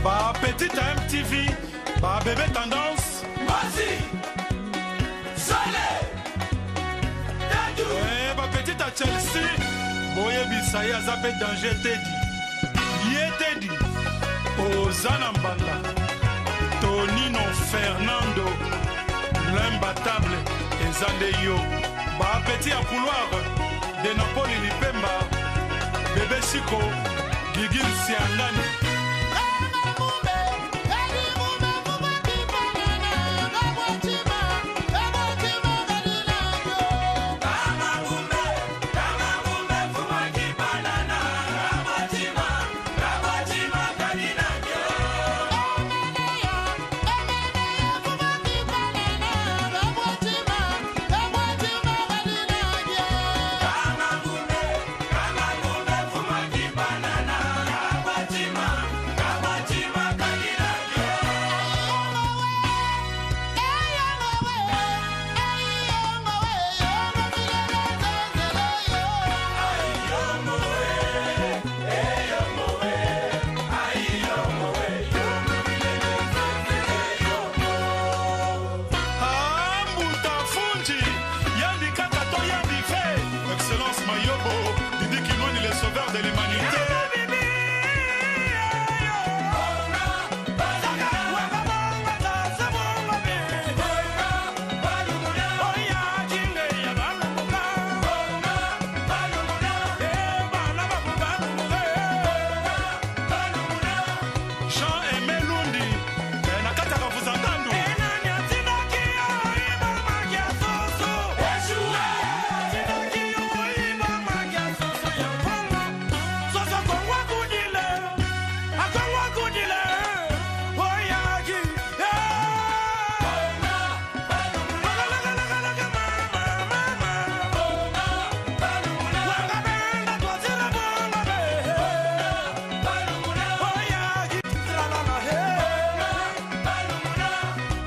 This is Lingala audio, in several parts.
Bah petite MTV, bah bébé tendance. Vas-y, Salé, Dadou. Eh bah petite à Chelsea, boye bisaya zappe danger Teddy. Yé Teddy, Ozana Mbanda, Tonino Fernando, l'imbattable et Yo. Bah petit à couloir, de Napoli Lipemba, bébé Chico, Gigil Siangani.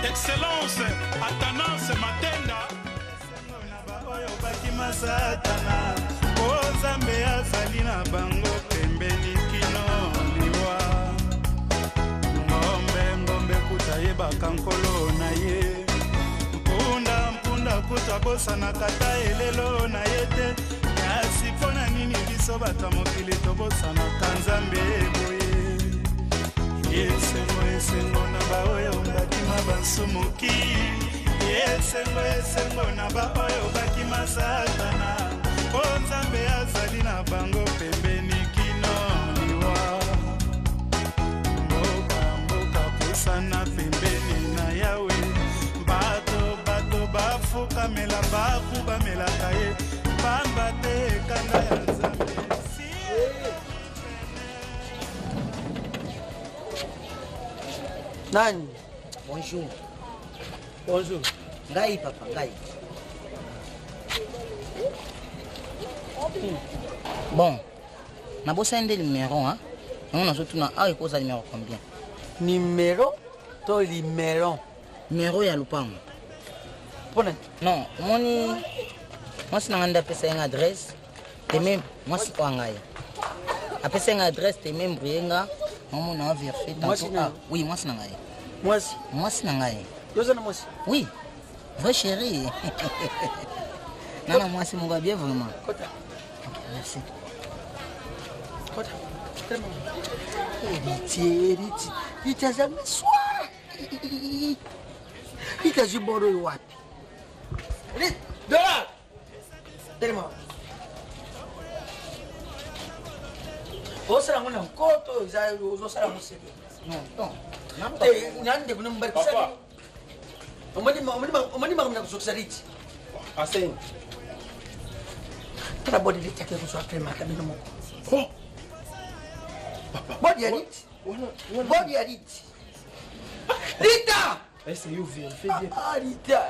Excellence, Athanase Matenda. Satana, Ozambe azali na bango pembeni kino liwa. Ngombe kuta yebaka nkolo na ye. Mpunda kuta bosa na kata elelo na ye te. Kasi pona nini biso bata mokili tobosa na kanzambe boye. Esengo na baoyo bakima basumuki. Esengo na baoyo bakima satana. Nzambe azali na bango pembeni kino liwa. Mboka pusana pembeni na yawe. Bato bafuka mela baku bamelaka ye. Pamba te kanda ya Nzambe. Nani? Bonjour. Bonjour. Ngai papa, ngai. Bon, na bossa un numéro, hein? On a surtout na il pose numéro combien? Numéro to numéro. Numéro ya lupango. Pona? Non, moi c'est nanganda pesa une adresse. Et même moi c'est pas ngai. Apesa une adresse et même brienga. Maman na vérifié tantôt. Ah, oui, moi c'est ngai. Moi c'est ngai. Yozana moi. Oui. Vrai chérie. Non, moi c'est mon gars bien vraiment. Kota. Merci. Kota. Eriti. Itazama swa. Itaziboro wapi? Dola. Tellement. Osala ngona nkoto za osala musebe. Non. Nande kunumbarikisa. Omani makamna kuzokusariti. Asen. Tara body lit yake kuswa krema kabino moko. Oh. Body ya lit. Body ya lit. Rita! Est-ce que vous faites bien? Rita.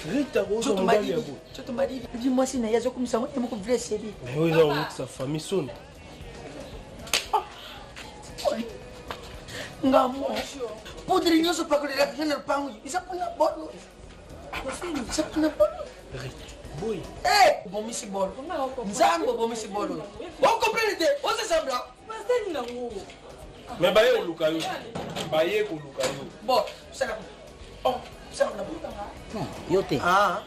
Rita, vous avez un peu. Tu te maries. Dis-moi si Naya Zokum Sama est mon vrai série. Mais oui, là, on est sa famille sonne. Ngamo. Podre nyoso pakolera kena pangu. Isapuna bolo. Isapuna bolo. Rita. Boy. Bomisi bolo. Nzambo bomisi bolo. On comprend l'idée. On se sembla. Mais baye koluka yo. Baye koluka yo. Bon, ça va. Oh, ça va. Non, yo te. Ah.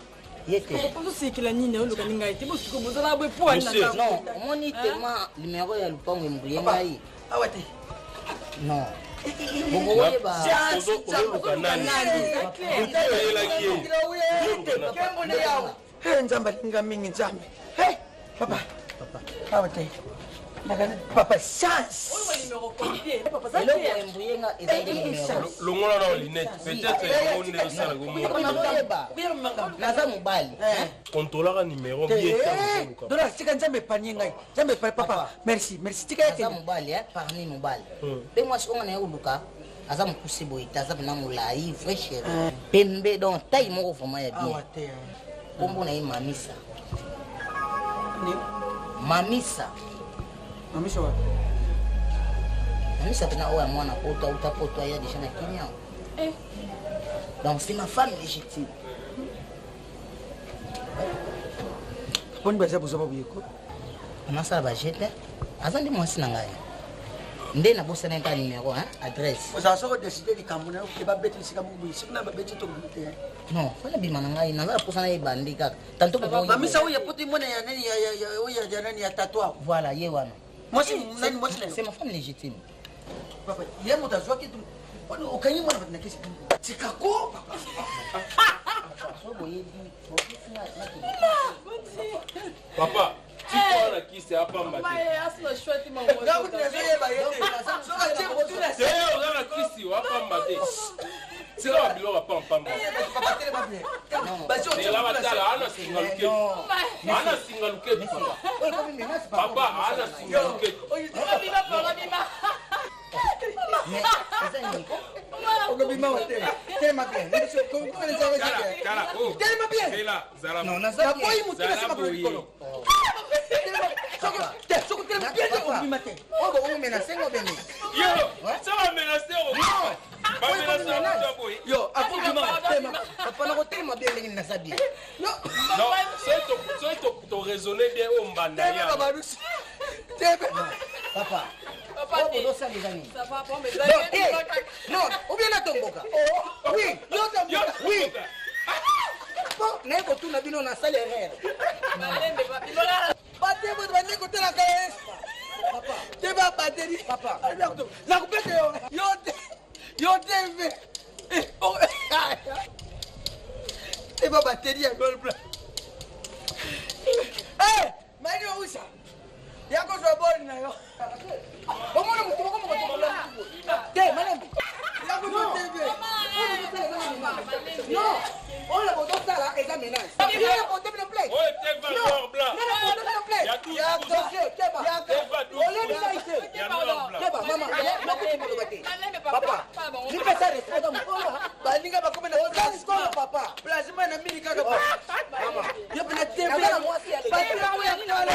Yete. ozosekela nini oluka ninga ete bosiko bozala bwe po ani Monsieur. Non, omoni tellement numéro ya lupango embuye ngai. Awa te. Non. Bokoyeba. Oluka nani? Oyelaki ye. Kembone yawo. Hey, nzamba linga mingi nzambe. Hey, papa. Awa te. Nakana papa chance. Eloko embuye nga ezali numéro. Longola na linette. Peut-être on est ça la gomo. Bokoyeba. Naza mobali. Contrôlera numéro bien. Dora sika nzambe panye ngai. Nzambe papa. Merci, merci tika yake. Aza mobali, parmi mobali. Pe mwasi onga na ye oluka. Aza mokuse boye te aza pena molai vrai chéri pembe donc taille moko vraiment ya bien kombo na ye mamisa mamisa Mamisa wa. mamisa pena oyo ya mwana poto auta poto aya déjà na Kenya donc c'est ma femme légitime Poni baza bozaba buyeko. anasala bajete aza ndi mwasi na ngai nde nabosana nka numéro adresse Oza soko décider likambo na ke ba beti sika mubu sikuna ba beti to ngute. non fala bima na ngai naza posana ye bandi kaka tanto ko Mamisa uye poti mwana ya nani ya nani ya tatouage. voilà ye wana Mosi nani mosi c'est ma femme légitime papa, ye mutazwa kitu. Ukanyi mwana na kesi. Sikako papa. Papa, tu prends la qui c'est à Pamba. Ngabu tunazoye ba yete. Soka tebo tuna C'est on a la qui c'est à Pamba. C'est là bilo va pas en Pamba. papa tele ba bien. Basi C'est là batala ana single ke. Ana single ke papa. Papa ana single ke. Ogabima wote. Tema bien. Ndio ko ko ni sawa Cara, cara. Oh. Tema bien. C'est là, Zala. non Na naza boyi mutuna sika ba likolo. Soko tele bien ogabima te. obo umena sengo bene Yo, ça va menacer au bout. Pas menacer au bout. Yo, afukima tema. papa na kotelema bien ndenge naza bien No. Non, c'est to raisonner bien au mbanda Tema ya. baba rusi. Tema. papa obo dosala nini Ça va pas, mais non ubie natomboka oui Yo, oui naye kotuna bino nasala erreur Batemo bande kotela kaes. Papa. Tema bateri. Papa. Na kupete yo. Yo teve. Tema bateri ya gold bra. Eh, mani ousa. Yako zo bori na yo. omona mutu moko mokotokola te malembe Yako zo teve. non oyo bozosala eza ménage nana bote bino plate Oh, t'es valeur blanc. nana bote bino plate Ya tout. olebisa ite Ya noir blanc. keba mama nakuti koloba te papa nipesa respect mokolo Balinga bakome na ozasikolo papa plasma na mini kaka pa. mama Yo pena teve. naza na mwasi ya Bateri ya kala.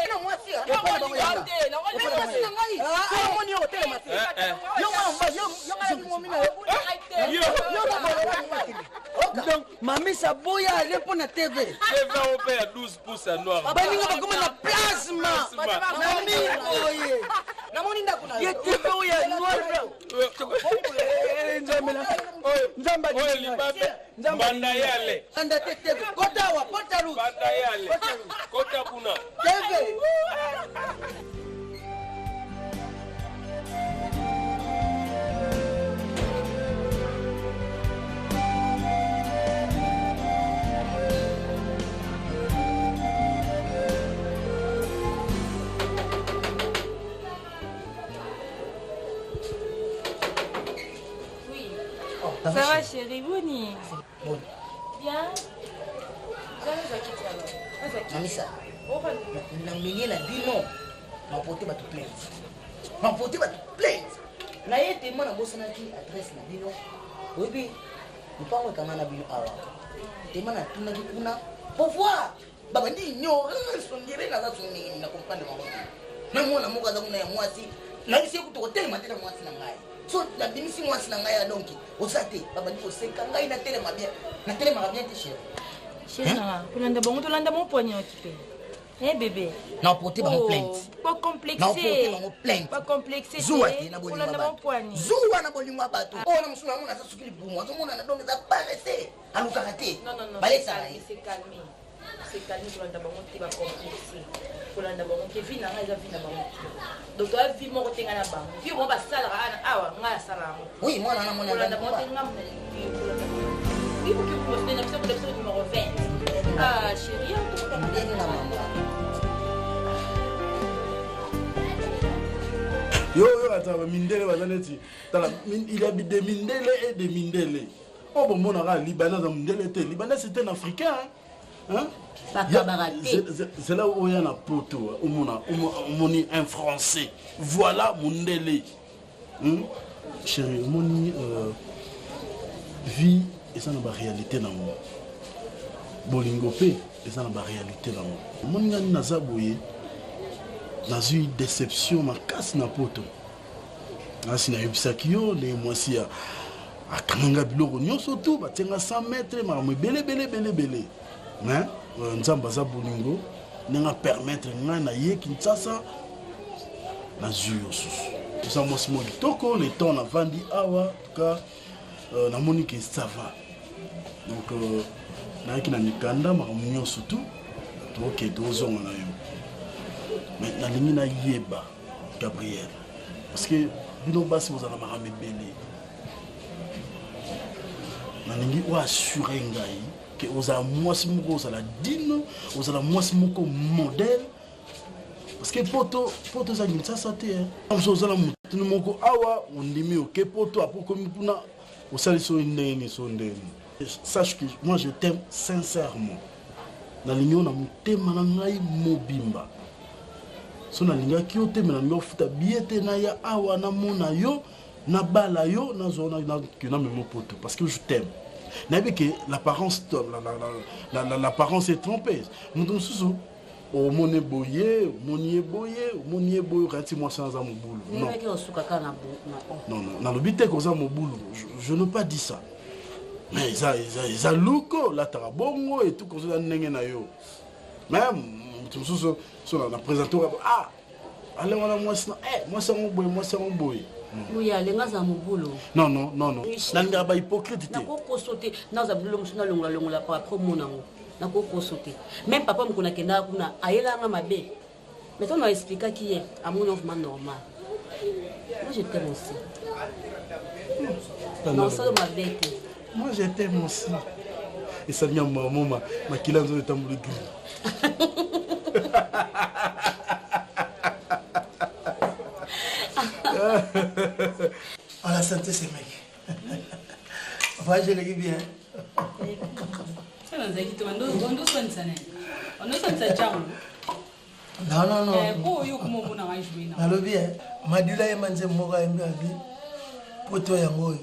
na mwasi ya mwasi na ngai omoni yo kotelema te yo ngana bimomi na Donc mamisa boya ale pona TV. C'est va au père 12 pouces à noir. Balinga bakome na plasma. Na mini oye. namoni ndako na Ye TV oya noir blanc. Nzambela. Nzamba Oh, libabe. Mbanda yale. anda te TV. Kota wa porta rouge. Mbanda yale. Kota kuna. TV. Ça va chérie, Bouni? Bon. Bien. mamisa na milieu na bino mapote bato plainte mapote bato plainte na ye te mwana bosanaki adresse na bino oyebi lupango ekanga na bino awa tema natunaki kuna po voir babandi ignorance ondire naza sonini na comprendre bango na mwana moko aza kuna ya mwasi nayebisi ye kutu kotelema te na mwasi na ngai so nabimisi mwasi na ngai ya donki oza te babandi koseka ngai natelemaka bien te chéri Chérie, tolanda bango tolanda mo poignée okipe. Eh bébé. Na porter ba plainte. Pas complexé. Na porter ba plainte. Pas complexé. Zuwa te na bolingo ba. Zuwa na bolingo bato. Oh na musula mona sa sukili bumo. Azomona na donge za parete. Aluka kate. Non. Balesa. C'est calmé. C'est calmé pour la bango te ba complexé. Pour la bango ke vina nga za vina bango. Donc toi vie mo kotenga na bango. Vie mo ba sala ana awa nga sala mo. Oui, moi na mona na bango tenga mo. Oui, pour que vous me donniez un numéro 20. Ah, chérie, on peut pas me donner la maman. Yo, attends, Mindele, il habite des Mindele et des Mindele. Oh, bon, mon ara, Libanais, Libanais, c'était un Africain. Hein? C'est là où il y a un poteau, on est un Français. Voilà Mindele. Chérie, mon vie. Et ça n'a pas réalité dans moi. Bolingo P, et ça n'a pas réalité dans moi. Mon gars n'a pas boyé. Dans une déception, ma casse n'a pas tout. Là, si n'a eu ça qui yo, les mois si à Kananga Biloro, nous surtout, bah tiens à 100 mètres, mais on belé. Hein? Nous avons pas bolingo, nous allons permettre n'a yé Kinshasa, na zuyo sous. Tout ça, moi c'est moi qui toko, les temps n'a vendu awa, en tout cas, na monique ça va. Donc, na mikanda mamunyo surtout ok dozo na yo mais na lingi na yeba Gabriel parce que bino basi vous allez marame belé na lingi wa assurer ngai que vous allez mwasi moko vous allez dino vous allez mwasi moko modèle parce que poto za ngitsa sate vous allez mutu moko awa ondimi ok poto apoko mipuna usali so ndeni so ndeni. Sache que moi je t'aime sincèrement. Na linyo na mutema na ngai mobimba. So na linga ki ote na ngo futa biete na ya awa na mona yo na bala yo na zona na memo poto parce que je t'aime. Na bi que l'apparence l'apparence est trompeuse. Mutu susu o moné boyé, rati moi sans mon boulot. Non. Non, na lobité ko za mon boulot. Je ne pas dit ça. Mais ils ont louko la tarabongo et tout comme ça n'engé na yo. Même tout ça sur la présentation ah allez moi c'est mon boy. Oui, allez ngaza mon boulot. Non. Nanga ba hypocrite. Na ko sauter na za bulo musuna longa par rapport mon nango. Na ko sauter. Même papa mko na kenda kuna ayela nga mabe. Mais on a expliqué qui est à mon enfant normal. Moi je t'aime aussi. Non, ça m'a bête. Moi je t'aime aussi. Et ça vient maman ma kilanzo de tambour gris. On la santé ces mecs. Papa je l'ai bien. Ça nous a dit on doit soigner ça. On doit soigner ça ciao. Non. Oh yo comment on a joué na. Alo bien. Madula e manze moka embe abi. Poto yango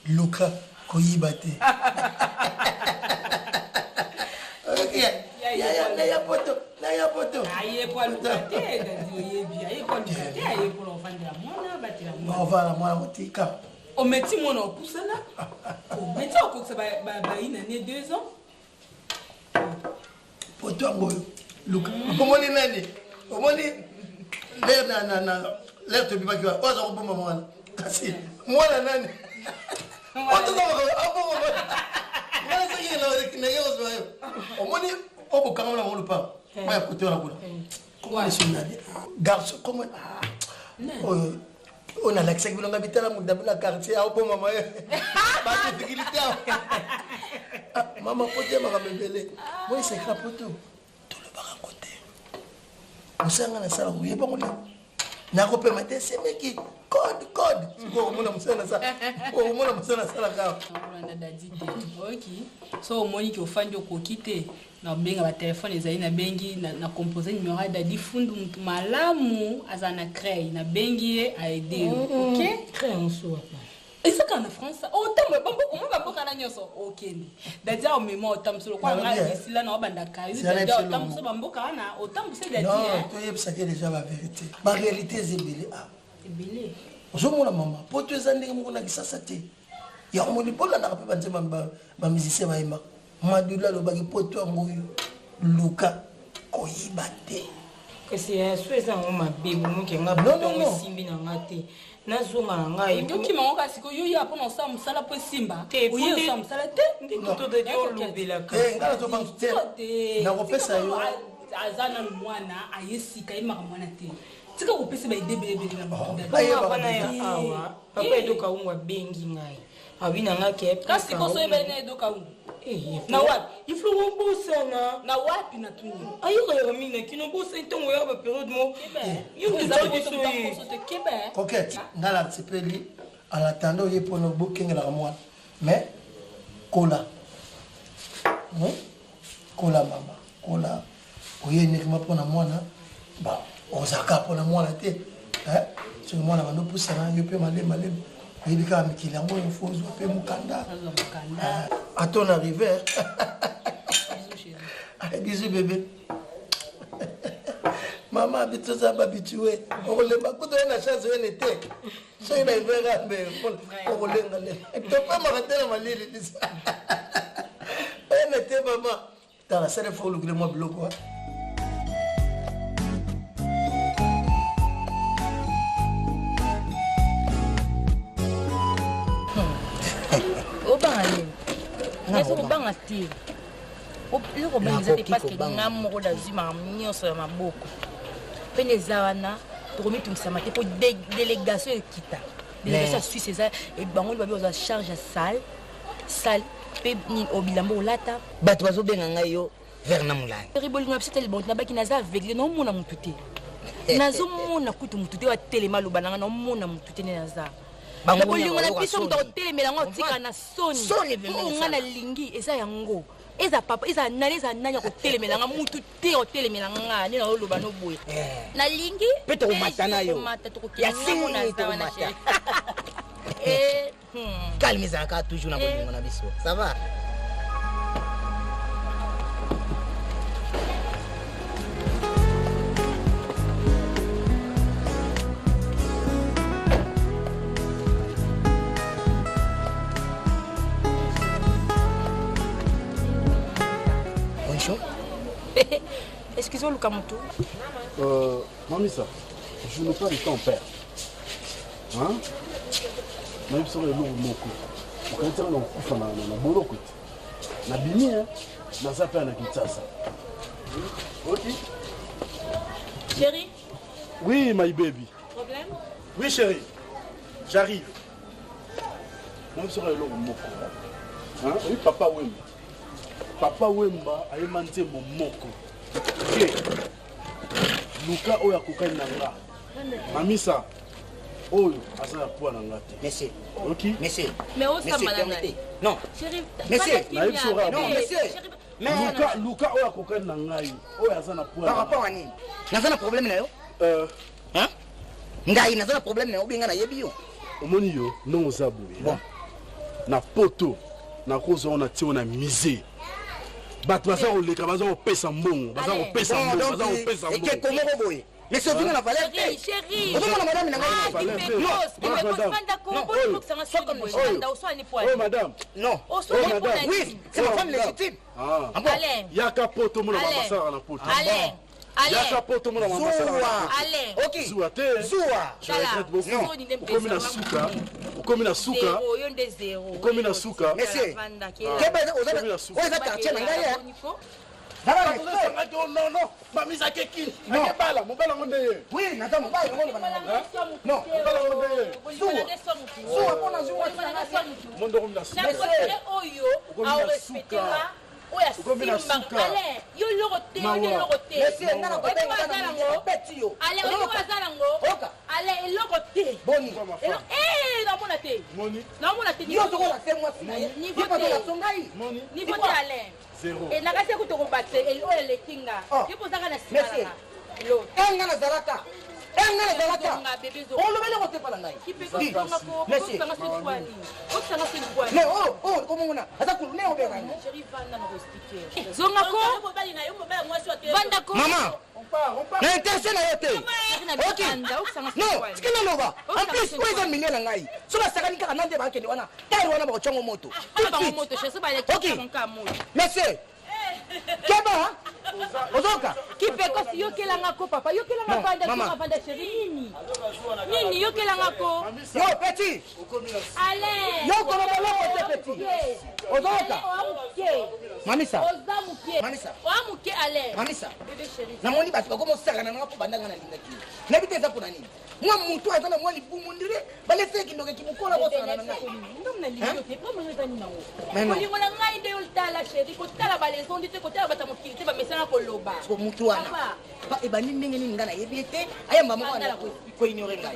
Luka koyibate. OK. Ya poto. Aye pour le côté, d'ailleurs, bien, pour le côté, aye pour l'enfant de la mona, bâtir la mona. On va la moi motika. On met mon en pousse là. On met ça pour que ça va une année 2 ans. Poto yango Luka. Omoni nani? Omoni l'air te bima qui va. Oza ko bomba mwana. Kasi mwana nani? Oto ko abo. Mwana saki na yo zo. Omoni obo kanga na ngolo pa. Moi côté on a quoi? Comment les garçon comment on a l'accès que l'on habite là dans la quartier au bon maman. Pas de difficulté. Maman pote ma bébé. Moi c'est crapoto. Tout le bar à côté. On s'en a ça où il pas mon na ko permettre c'est mec qui code ko mona musana ça ko mona musana ça la ka on a dadi OK so moni ki ofandi okokite na benga ba téléphone ezali na bengi na composer numéro ya dadi fundu mtu malamu azana créer na bengi a aider OK créer en soi et ça quand en France autant on va pas kana nyoso OK dadi au même autant solo kwa ngala ici là na banda kai dadi autant so bamboka na autant c'est dadi non toi yeb ça déjà la vérité ma réalité c'est belé ah belé ozomona mama poto ezandenge moko na kisasa te ya omoni bola na pe banzema ba musicien ba yema madula lo baki poto yango Luka koyiba te. Kasi eza mabe bomoki nga botongo simbi na nga te. Nazonga na nga ebo. Ndoki mango kasi ko yo ya pona sa musala po simba. Oyo sa musala te. Ndito de dio lobela ka. Ngala to bantu te. Na kopesa yo. Azana mwana ayesika imaka mwana te. Tika kopesa ba idebele na mwana. Bana ya awa. Papa edoka ungwa bengi ngai. Abina nga ke. Kasi ko so ebene edoka ungwa. Na wapi? Il faut rembourser na wapi na tuni. Ayo ya mina kino bossa ntongo ya ba période mo. Yo ndeza bosso te kebe. Coquette, ngala tsepeli en attendant ye pour le booking la moi. Mais cola. Cola mama. Cola. Oye ne kama pona mwana. Ba, ozaka pona mwana te. Tu mwana bando poussana yo pe malema. Il y a un qui faut jouer Mukanda. À ton arrivée. Bisous bébé. Maman habite ça habitué. On le va couper la chasse de l'été. Ça il verra mais on le ngale. Tu peux pas m'arrêter la malille dit ça. Elle était maman. Dans la salle faut le moi bloc quoi. Est-ce que vous avez un style? Vous avez parce que nous avons un nyonso ya maboko. Pene zawana, pour mettre une samate pour délégation kita. Délégation suisse ça et bango ba besoin charge salle pe ni obilambo lata. Bato bazo benga ngayo vers na mulai. Riboli na psete le bon na baki naza aveugle no mona mutute. Nazo mona kutu mutute wa telema lo bananga no mona mutute ne naza. Na bolingo na biso mto telemela ngo tika na soni nga na lingi eza yango eza papa eza nanya ko telemela nga mutu te o telemela nga ni na loba no boye na lingi peto mata na yo ya singo na ita mata calme ça ka toujours na bolingo na biso ça va. Excusez-moi, Lucas Moutou. Mamisa, je n'ai pas le temps, père. Hein? Même si on est lourd, mon coup. On peut dire qu'on a bon coup. On a bini, hein? On a zappé à la Kinshasa. Ok? Chérie? Oui, my baby. Problème? Oui, chérie. J'arrive. Même si on est lourd, mon coup. Hein? Oui, papa Wemba. Papa Wemba a émanté mon moko. Ok. Luka oya kokani nanga. Mamisa. Oyo asala poa nanga te. Monsieur. Ok. Monsieur. Mais où ça malade? Non. Chérie, monsieur. Non, monsieur. Luka oya kokani nanga yo. Oyo asala poa. Par rapport à nini? Nazana problème na yo? Hein? Ngai nazana problème na yo binga na yebi yo. Omoni yo non ozabuye. Bon. Na poto na kozo on a ti on a misé. Bato baza oleka baza opesa mbongo baza opesa mbongo baza opesa mbongo et comment boye mais ce vient na valeur chérie comment na madame na oh madame non oui c'est ma femme légitime Alain yaka poto mona mabasa na poto Alain yaka poto mona mabasa Alain ok zuwa te zuwa ukomi na suka ukomi na suka ukomi na suka monsieur kebe oza quartier na ngai non non mamisa kekini akebala mobala ngo ndeye oui nata mobala ngo non mobala ngo ndeye zuwa pona zuwa mondo ko mina suka oyo a respectera oya simba ale yo lorote monsieur ngana ko benga na petio ale oyo azalango ale lorote boni na mona te moni na mona te yo to ko la fait moi niveau te songai niveau te ale zéro et nakase ko to ko batse el oya letinga ipo zaka na simba lo ngana zalaka engana zalaka olobele ko te pala ngai merci mais comment on a ata ku ne obeka zonga ko banda ko maman na intention na yote ok non sikina nova en plus ko eza minyo na ngai so ba sakani kaka nande ba kende wana tayro wana ba chongo moto ba moto chez ba le ok monsieur keba ozoka kipekosi yokelangako papa yokelanga vanda sheri nini yokelangako yo petit ale yokoloboloko te petit ozoka mamisa oamuke ale mamisa namoni bato bakomosakana nanga mpo bandanga na lingaki nayebi te eza mpona nini mwa mutu aza na mwa libumu ndire balese kindoke kibukola bosakana na ngai olingo na ngai nde otala sheri kotala balesondi te kotala bata mokili te bamesana koloba mutu wana ebandi ndenge nini ngai nayebi ete ayamba moko koignore ngai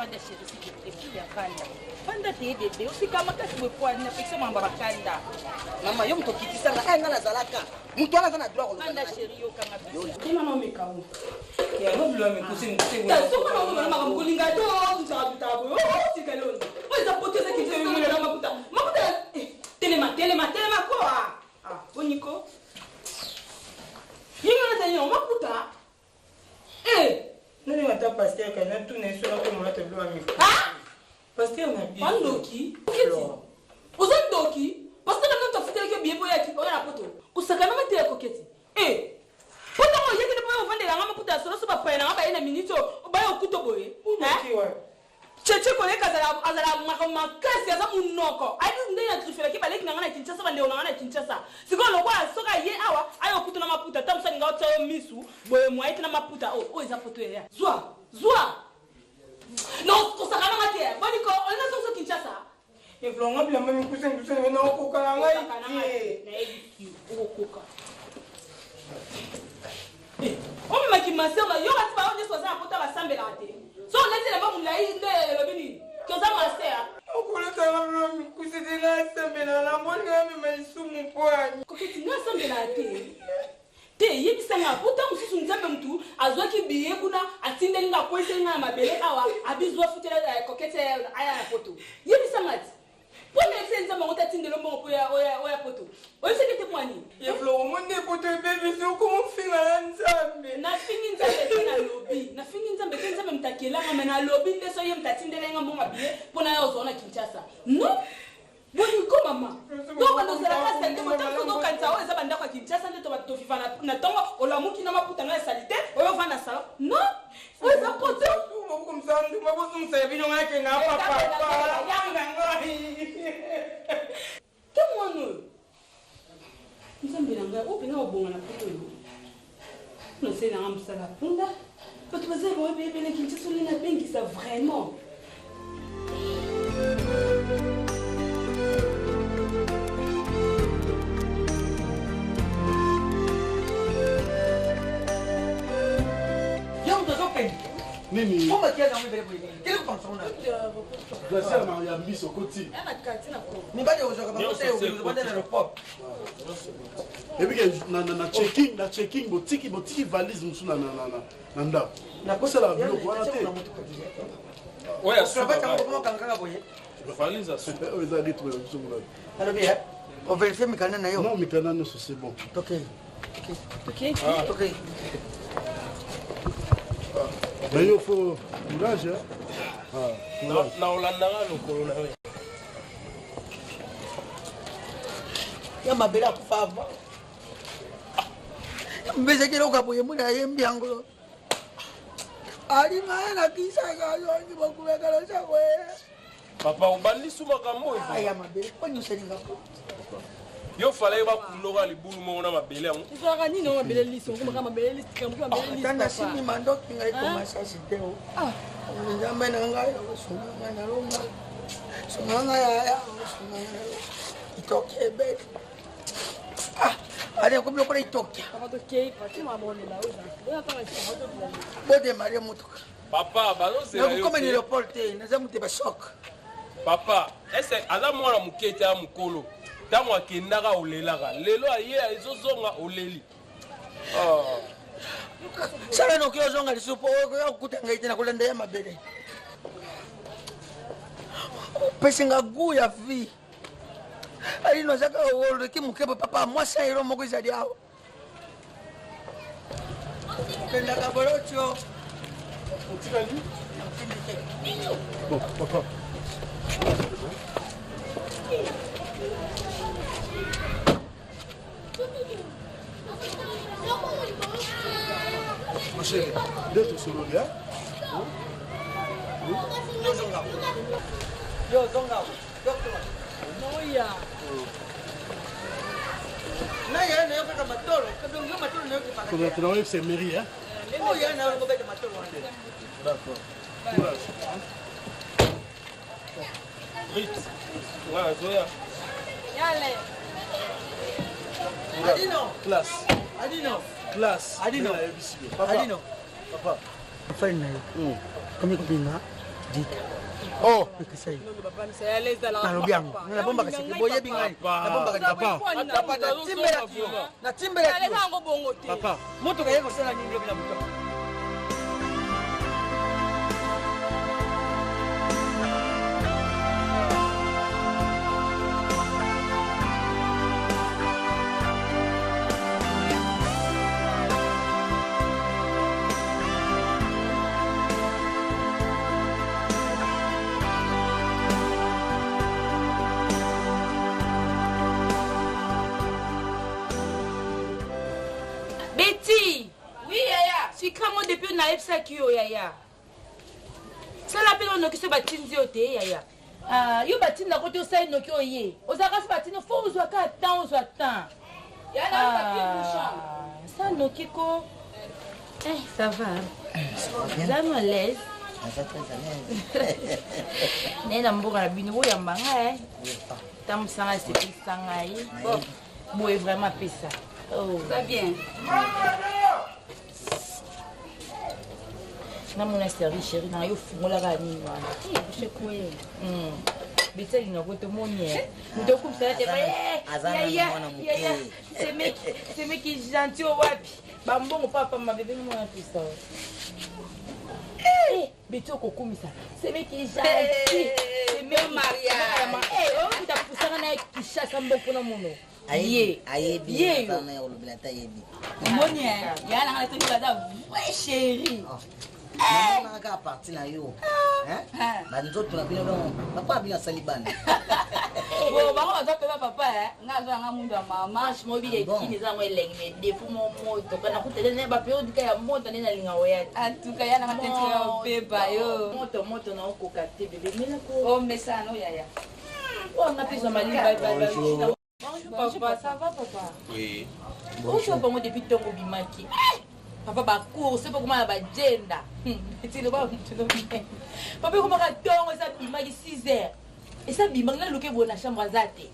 fanda te bebe osika makasi bwepoani na pekisa mamba bakanda mama yo moto okitisanga ngai nazalaka mutu wana aza na droit fanda sheri yokanga Mama mekawu. Telema koa. Ah, boniko. Yinga na tanyo maputa. nani wata pasteur kana tune so na ko mo tablo ami pasteur na bi pandoki uzandoki pasteur na tafutele ke biebo ya kipo na poto kusakana mate koketi poto mo yeke de po vandela ngama puta so so ba pa na ngaba ina minito ba yo kuto boye cheche ko leka azala makasi aza munoko ayi nde ya trifela ke baleki ngana Kinshasa ba ndeo ngana Kinshasa siko lokwa soka ye awa ayo kuto na maputa tamsa nga otsayo misu boye mo ayiti na maputa o eza poto ya zwa no kusakana mate bani ko ona so Kinshasa flonga bila mami kuseng na ko kala ngai na ebi okoka o maki masema yo atiba onye so za kota basambela ate so lezi le bamu lai nde lobini koza masea okuleta mami kusitela sambela na mbona mimi maisumu pwani koketi na sambela ate te yebisanga puta mususu nzambe mtu azwaki biye kuna atindeli nga kwese nga mabele awa abizwa futela kokete aya na poto yebisanga ati pone senza mangota tindelo mbongo oya poto oyisekete mwani ye flo monde poto bebe so ko mfinga la nzambe na fingi nzambe na lobi na fingi nzambe kenza mtakela ngame na lobi ndeso ye mtatindele nga mbongo biye pona yo zona Kinshasa no boni ko mama no bando zala kasa te motango do kanza o eza banda kwa Kinshasa nde to bato fifa na tongo olamuki na maputa na salite oyo vana sala no oza poto ko msandu mabosu msebino ngake na papa yanga ngai ke mwana nzambe na ngai opinga obonga na poto yo no se na amsala punda bato bazali boyebele Kinshasa lina bengisa vraiment Nini? Comment tu as envie de brûler? Quel est ton son? Glacier na ya biso koti. Ni bade ozoka ba kote o bade na pop. Et puis na checking botiki valise musu na ndako. Na kosa la biloko wana te. Ouais, ça va quand comment kanga boye. Valise à super. Eux ça rythme musu mona. Alors bien, on vérifie mikana na yo. Non, mikana no c'est bon. OK. Mais il faut courage. Na olandanga lokolo na we. Ya mabela kufa. Mbeze kilo kapoye muna yembi angulo. Ali maana kisa gayo ni bakuweka lo chakwe. Papa ubandi suma kambo hivi. Aya mabele kwani useninga. Yo fala ba kuloga libulu mo na mabele yangu. Sasa nini mabele liso kama mabele liso kama mabele liso. Tanda simi mandoki ngai komasa siteo. Nzambe na ngai sunga na longa. Sunga ya sunga. Itoke be. Ale ko bloko itoke. Kama to kei pati mabone la uza. Oya kama chimoto bila. Bode maria mutuka. Papa balose Na ko meni reporter na zamu te ba shock. Papa, ese ala mwana mukete ya mukolo. Tango akendaka olelaka lelo aye ezozonga oleli sala no kyo zonga lisupo ko kutanga ite na kulanda ya mabele pesinga guya vi ali no zaka wolo ki mukebe papa mwasa iro moko izadi awo kenda ka borocho Otikali? Bon, papa. chérie, d'être sur le gars. Comme c'est mairie, hein? D'accord. Courage. Vite. Ouais, Zoya. Adino. Classe. Adino. Classe. Adino. Papa. Adino. Papa. Fine na yo. Kami kubinga. Dika. Oh. Kisai. Na Nalobi yango. Na bomba kasi boye bingai. Na bomba kasi Papa. Papa na timbela kio. Na timbela kio. Papa. Moto kaya ko sala nini bila moto. Betty! Oui, Yaya! Si comment depuis on a eu ça qui Yaya? Ça l'appelle on a qui se bâtit zioté, Yaya. Ah, yo bâtit na côté au sein no qui oye. Aux arras bâtit no faut aux aka temps aux attend. Yaya, ça no qui ko. Eh, ça va. Ça me laisse. Ça très à l'aise. Nena mboka na bino ya mbanga Tam sanga c'est sanga Bon, bon est vraiment pesa. Oh, Ça bien. Na mona service chérie na yo fungola ka nini wana. Je croyais. Beta ina koto monye. Ndo kumsala te ya. C'est mec qui est gentil au wapi. Ba mbongo papa ma bébé mona pesa. Eh, Beto kokumisa. C'est mec qui est gentil. C'est mec Maria. Eh, oh, tu as poussé na qui chasse mboko na mono. Ayebi sana ya olobela ta yebi. Moni ya na ngala toki bada ouais chérie. Na ka parti na yo. Hein? Ba nzoto na bino don. Papa bino salibana. Bon, ba on va papa nga nga mundu mama shimobi ke kini za ngwelenge defu mo moto kana kutelene ba period ka ya moto nena linga oya. En tout cas ya na matete ya pepa yo. Moto na okoka te bébé mena ko. Oh mesano yaya. Oh na pesa mali bye. Bonjour papa, ça va papa? Oui. Bonjour papa, depuis ton bimaki. Papa ba course, c'est pas comment la agenda. Tu le vois, tu le vois. Papa comment ka tongo ça bimaki 6h. Et ça bimaki na loke bona chambre azate.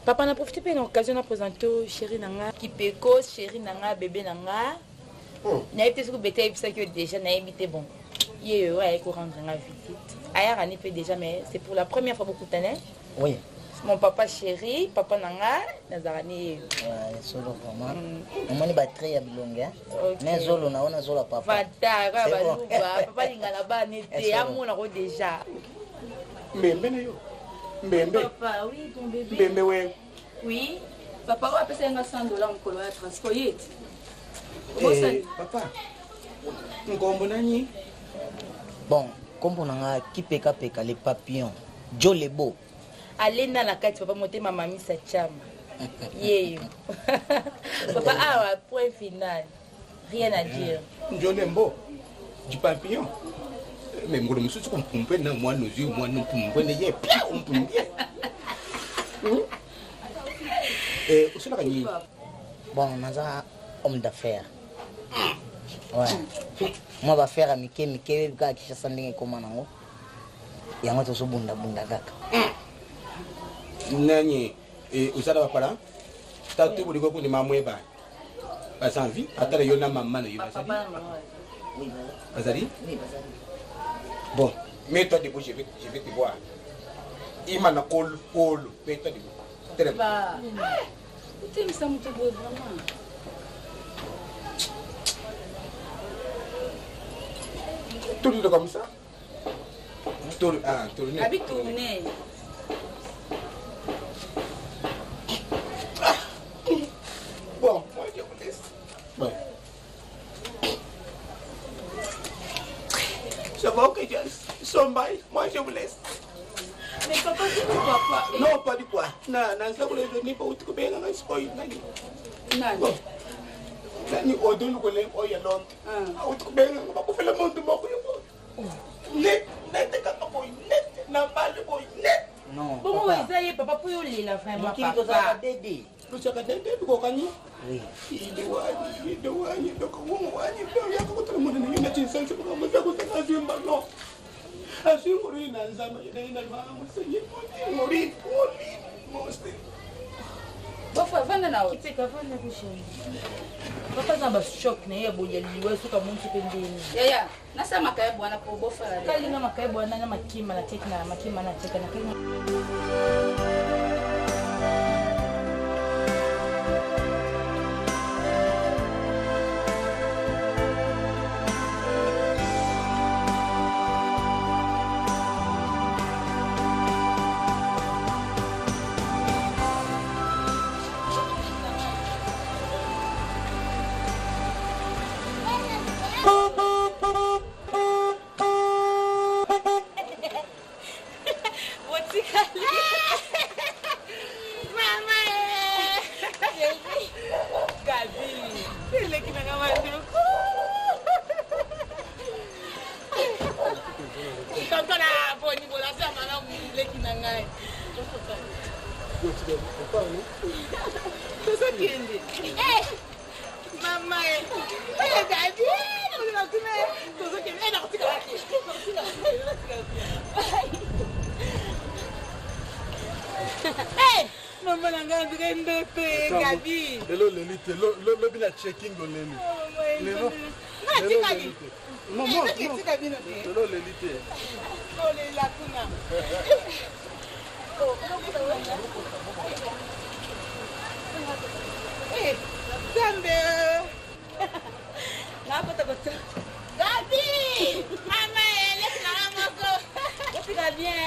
Papa na profité pour une occasion de présenter chérie nanga, Kipeko, chérie nanga, bébé nanga. Na été sur bébé ça que déjà na évité bon. Yé ouais, ko rendre nga visite. Aya rani fait déjà mais c'est pour la première fois beaucoup d'années. Oui. Mon papa chéri, papa nanga, nazarani. Ouais, solo vraiment. Omoni ba très ya bilonga. Mais zolo na ona zolo papa. Vata, ka baluba, papa lingala ba nete, amona ko déjà. Mbembe na yo. Mbembe. Papa, oui, ton bébé. Mbembe we. Oui. Papa va passer un $100 mkolo ya transport yet. Papa. Ngombo nani? Bon, kombo nanga kipeka peka les papillons. Jo le beau. Alenda na kati papa motema mamisa chama. Yeyo. Papa awa point final. Rien à dire. Njolembo. Du papillon. Mais ngolo mususu kumpumpe na mwana ozi mwana mpumpe ne ye pia umpumpe. Usina kanyi. Bon, naza homme d'affaires. Ouais. Moi va faire amike mike ga kisha sandenge koma nango. Yango to so bunda kaka. Nani usala bapala tatu buliko kundi mamweba basanvi atala yona mama na yibasali bazali bon mets-toi debout, je vais te voir ima na kolo mets-toi debout très Bah tu me sens tout beau vraiment. Tourne comme ça tourne tourne Habite tourner. Bon, moi je vous laisse. Ouais. Ça va, ok, somebody, moi je vous laisse. Mais papa, tu ne vois pas. Non, pas du quoi. Non, ça vous le donnez pas où tu peux bien spoil. Non. Nani odon ko le o ya lon. O to be ba ko fela mo to mo ko. Net ka ko net na pale ko net. Non. Bon ça y est papa pour lui la vraiment papa. Dédé. Lu saka dédé ko kani. Oui. Ide wani do ko mo wani do ya ko to mo ni na tin sanse ko mo ta ko ta zimba no. Asi muri na nzama ina ba mo se ni muri poli moste. Papa vanda na kipeka vanda kusheni. Papa zamba shock na yeye boja liwe suka muntu pendeni. Ya nasa makaye bwana po bofa. Kali na makaye bwana na makima na tekna makima na tekna kama. Le bien checking on les non. Non, non, l'élite. Gabi! Maman, laisse-la encore. Tu vas bien?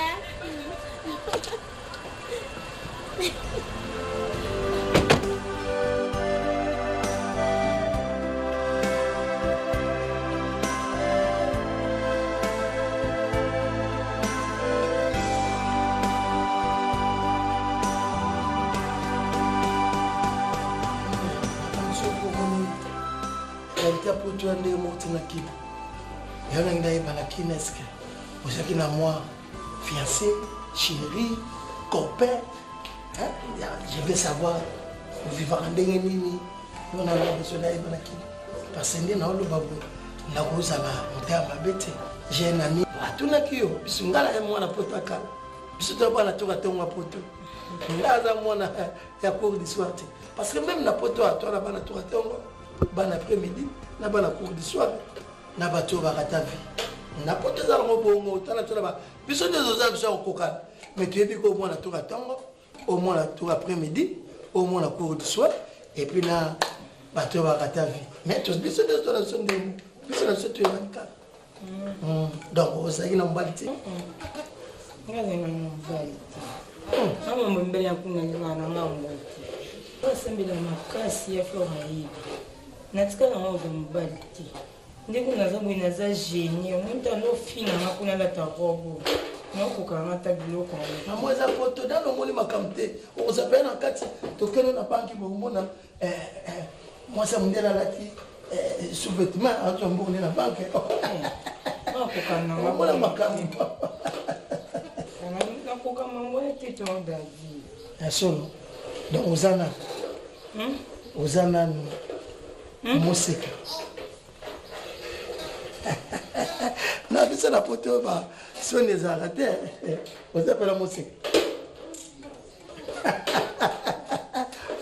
Pour toi, les mots de la kid. Il y a un gars qui est est-ce que vous avez na moi fiancé, chérie, copain. Je veux savoir vous vivez en Dengeni. On a besoin d'aller dans la kid. Parce que nous avons le babou. Nous avons ma bête. J'ai un ami. Tout n'a qu'io. Puisque nous avons un potaka. Puisque nous avons un poto. Nous avons un cours du soir. Parce que même na poto à toi, là-bas, na tour à tongo. Ban après-midi, na ban cours du soir, na bateau barata vie. Na pote za ngo bongo, tala tala ba. Biso des oza biso kokana. Mais tu es dit qu'au moins la tour à tango, au moins la tour après-midi, au moins la cours du soir, et puis na bateau barata vie. Mais tous biso des oza sont des biso na soto yanka. Donc oza ina mbaliti. Ngaze na mbaliti. Mama mbele ya kuna na ngambaliti. Wasembele makasi ya flora hii. Natika na ngo mobali ti ndeko naza boye naza génie omuntu anofina makuna la tarobo nakoka ta biloko na mweza poto dano moni makamte ozapena kati tokeno na banki bomona mwasa mundela lati sous-vêtement ato mbone na banki nakoka na mona makamte nakoka mambo ete to ndazi asolo donc ozana Moseka. Na bisa na poto ba si on les arrête, on s'appelle Moseka.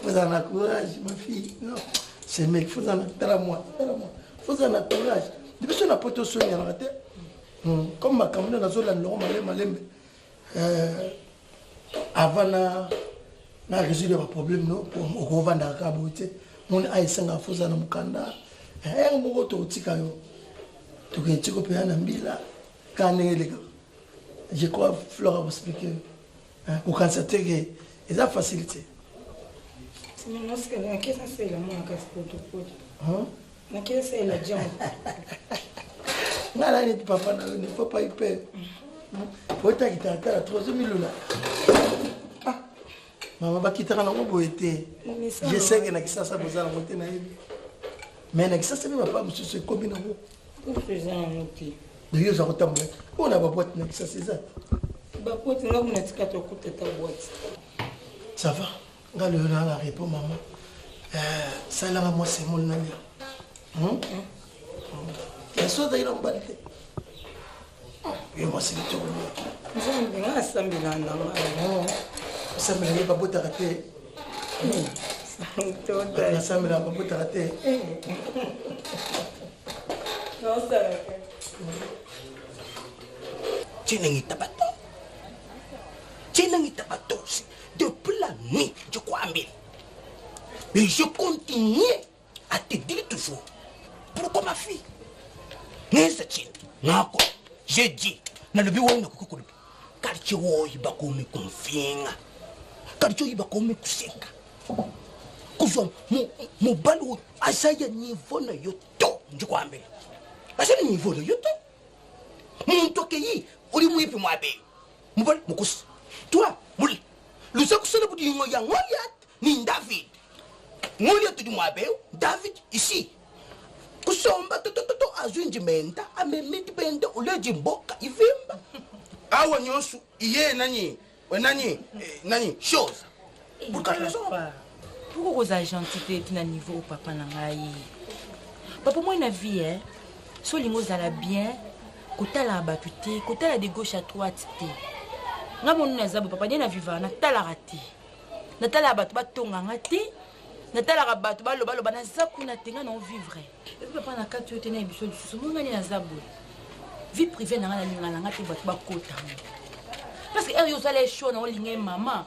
Vous en avez courage, ma fille. Non, c'est mec, vous en avez moi. Vous en avez courage. Depuis que na poto so ni arrêté. Comme ma caméra na zo la malembe. Avant na résoudre le problème non pour revendre ka boté. Mon aïsanga fuza na mukanda moko to tika yo to ke tiko pe na mbila kanele je crois Flora vous expliquer pour constater que c'est facilité c'est non ce que la question c'est la moi casse poto na question c'est la jambe ngala ni papa na ne faut pas y perdre faut ta kitata la 3000 $. Maman va quitter na ngo boete. Je sais que na kisasa bozala mote na yebi. Mais avec ça, c'est même pas monsieur ce combien de Où faisait un outil? D'ailleurs, j'ai entendu. On a ma boîte avec ça, c'est ça. Bah, quoi, tu n'as pas dit qu'à écouter ta boîte. Ça va. Regarde le la répond, maman. Ça là, moi, c'est mon ami. Il y a ça d'ailleurs en bas. Et moi, c'est le tour. Je vais ça, mais là, non. Ça me l'a pas beau t'arrêter. Ça me l'a pas beau t'arrêter. Non, ça va. Tu n'es pas bateau. Tu n'es pas bateau. Depuis la nuit, je crois en mille. Mais je continue à te dire toujours. Pourquoi ma fille? J'ai dit, na le biwa na kukukulu. Quartier wo iba kome konfinga. Quartier iba kome kusenga. Kuzwa mo balu asaya niveau na yoto njikwambe. Asaya niveau na yoto. Muntu keyi uri muipi mwabe. Mubali mukusi. Toi, muli. Lusa kusana budi ngo ya Goliath ni David. Goliath di mwabe, David ici. Kusomba toto azunjimenta amemiti bende uleji mboka ivimba awa nyosu iye nani chose pourquoi vous avez gentil na niveau au papa na ngai papa moi na vie hein so lingo zala bien kotala batuté kotala de gauche à droite té ngamonu na zabu papa na vivre na tala raté na tala batu batonga ngati natalaka bato baloba naza kuna tenga na vivre epi papa na kati oyo te na ebiso lisusu mongani naza boye vie privé nanga nalinga nanga te bato bakota parce que ere ozala esho na olinga ye mama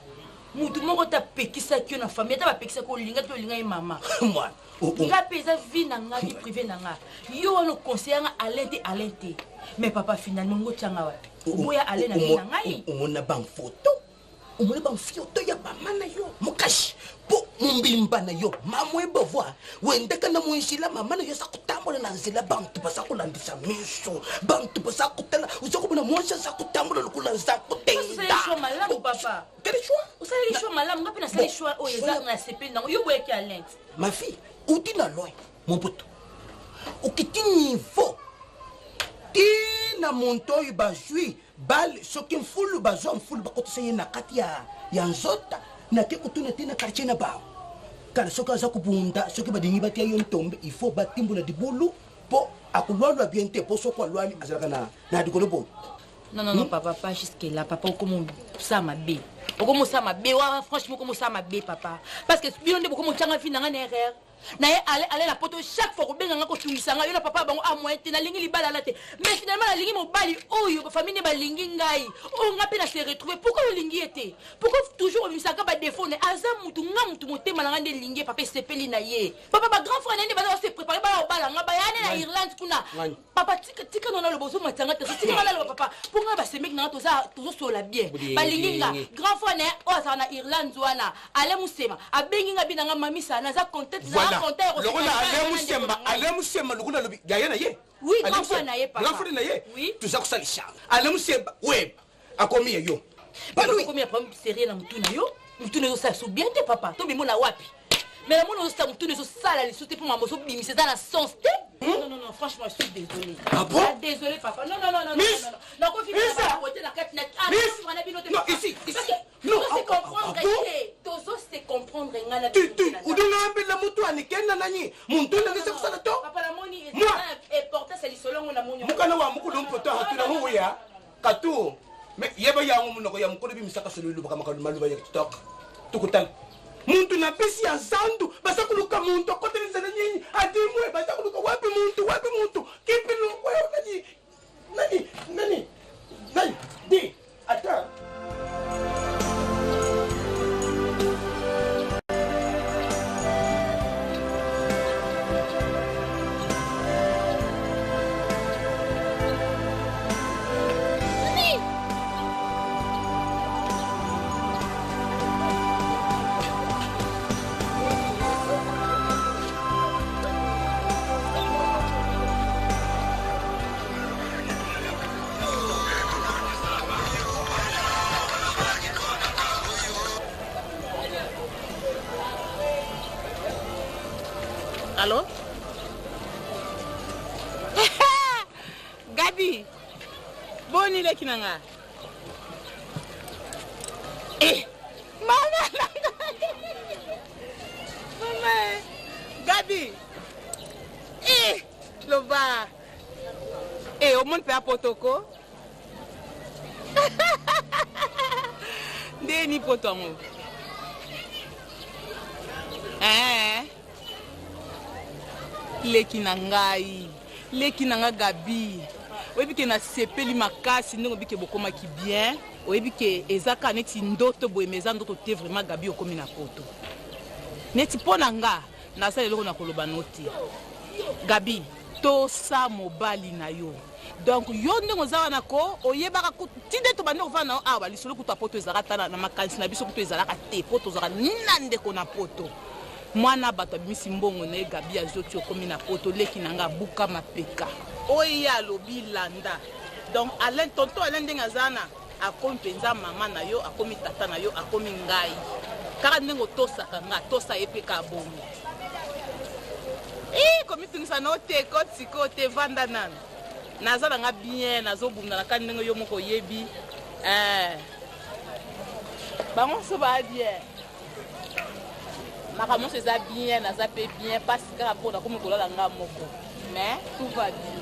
mutu moko tapekisaki yo na famille ata bapekisaki olinga te olinga ye mama nga mpe eza vie na nga vie privé na nga yo wana oconseille yanga alain te mais papa finalement ngo tianga wapi oboya alain na vie na ngai omona bamfoto omona bamfoto ya mama na yo mokashi po mumbimba na yo mamwe bovwa wendeka na muishila mama na yo sakutambola na nzela bantu basakulandisa miso bantu basakutela uzokubona monsha sakutambola lokula zakutenda usale malamu papa quel choix usale malamu ngapi na sale choix oyo eza na sepe nango yo boyeki alent ma fille uti na loin mon pote okiti niveau tina monto oyo bazwi bale soki mfulu bazwa mfulu bakotisa ye na kati ya nzota nake kutuna tina quartier na bao kala soki aza kubunda soki badingi batia yo ntombe il faut batimbola dibulu po akulwalwa bien te po soko alwali azalaka na dikolo bo non papa pas jusque là papa okomo ça mabe wa franchement okomo ça mabe papa parce que bino nde bokomo tanga fi nanga na erreur na ye ale la poto chaque fois kobenga nga kotungisanga yo na papa bango amoite na lingi libala la te mais finalement la lingi mobali oyo famille ba lingi ngai o nga pe na se retrouver pourquoi le lingi était pourquoi toujours misaka ba défaut ne azam mutu nga mutu motema na ngande lingi papa sepeli na ye papa ba grand frère nende ba se préparer ba bala nga ba yane na Irlande kuna papa tika nona le bozo matanga te tika na le papa pour nga ba se mec na tozo sola bien ba lingi nga grand frère ne o za na Irlande wana ale musema abengi nga binanga mamisa na za contact na ale musemba lokuna lobi yaya na ye oui grand frère na ye papa grand frère na ye oui tuza kusalishanga ale musemba we akomi yo balo komi apa sérieux na mutuna yo mutuna yo sa bien te papa to bimona wapi mais la mona sa mutuna yo sala les sauter pour ma moso bimi c'est dans la sens te non franchement je suis désolé ah bon désolé papa non non confie pas côté la carte net non ici non c'est comprendre tozo c'est comprendre ngana tu udunga mbele mutu anikenda nani muntu ndangisa kusala to papa la moni est porter c'est lisolongo na moni mukana wa mukulu mpoto hatuna huya katu me yeba yangu munoko ya mukulu bimisaka solulu baka maluba ya TikTok tukutana muntu na pesi ya zandu basakuluka muntu akoteleza na nyinyi adimwe basakuluka wapi muntu kipi lo wewe nani di ata Allô? leki na nga. Mama na nga. Mama, Gabi. Loba. Au monde peut apotoko. Deni potongo. Leki na ngai. Leki na nga Gabi. Oyebi ke na sepeli makasi ndenge oyebi ke bokomaki bien. Oyebi ke ezaka neti ndoto boye meza ndoto te vraiment Gabi okomi na poto. Neti pona nga nasala eloko na koloba noti. Gabi, tosa mobali na yo. Donc yo ndenge oza wana ko oyebaka tinde to bande kovana awa lisolo kuta poto ezalaka tana na makanisi na biso kuto ezalaka te poto ozalaka nina ndeko na poto. Mwana bato abimisi mbongo na ye Gabi azoti okomi na poto leki na nga buka mapeka. Oya lobi landa. Donc Alain tonton Alain ndenge azana akomi penza mama na yo akomi tata na yo akomi ngai. Kaka ndenge otosaka nga tosa ye peka bongo. Komi tingisa no te kotiko te vanda nana. Naza nga bien nazo bunda na kan ndenge yo moko yebi. Bango so ba bien. Makamon c'est ça bien, naza pe bien parce que rapport comme kolala nga moko. Mais tout va bien.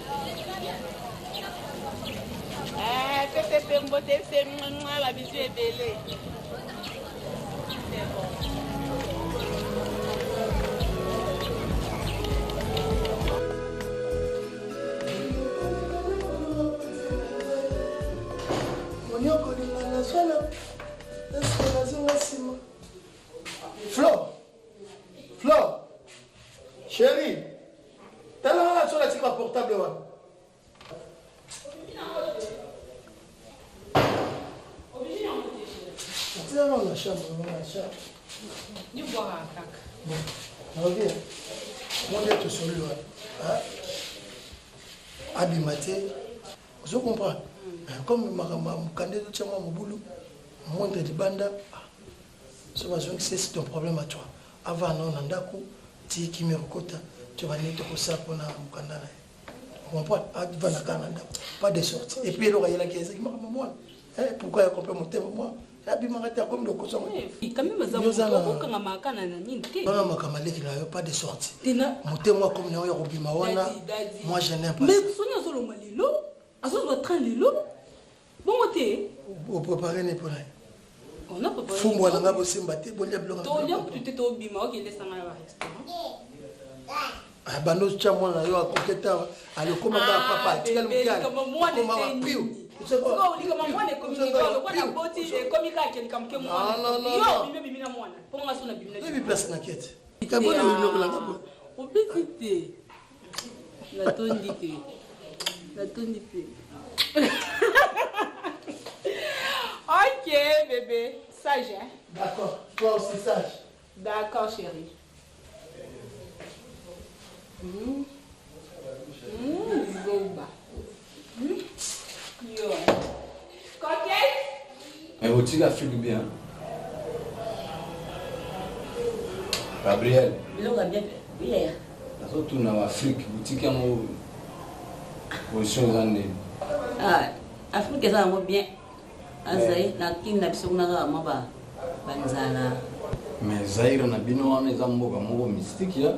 Pepe mbote c'est moi la bisu est belle. C'est bon. Flore, chérie, t'as la relation là, c'est ma portable. C'est dans la chambre, Ni boire à cac. Bon, reviens. Moi, je te sur lui. Abimaté, je comprends. Comme ma candidat de mon boulot, moi, je te banda. C'est ton problème à toi. Avant, on a un petit qui me recote. Tu vas aller te poser pour la Mukandana. On comprend. Pas de sortie. Et puis, il y a la qui m'a moi. Pourquoi il a compris mon thème moi? Pas de sortie. Moi je n'aime pas. Mais Sonia Soloma Lilo, Azo doit train Lilo. Bon côté. Vous préparez les poulains. On a préparé. Fou moi là bas c'est batté bon diable. Tu t'es au bima qui est sans un restaurant. Ah bano chamon là yo à côté ta allez comment papa tu vas me comment moi les piou. Tu sais quoi? Comment moi les communiquer quoi la boti et communiquer qui comme que moi. Yo bimi bimi na moi. Pour moi sona bimi na. Bibi place na quête. Ikabona le là là. Obésité. La tondité. La tondité. Ok, bébé. Sage, hein? D'accord. Toi aussi sage. D'accord, chérie. Zoba. Yo. Coquette? Mais vous la fille bien. Gabriel. Oui, surtout en Afrique, boutique en position d'année. Ah, Afrique ça va bien. Azai na kinna bisona ga maba banzala. Mais Zaire na bino wana eza mboka moko mystique ya.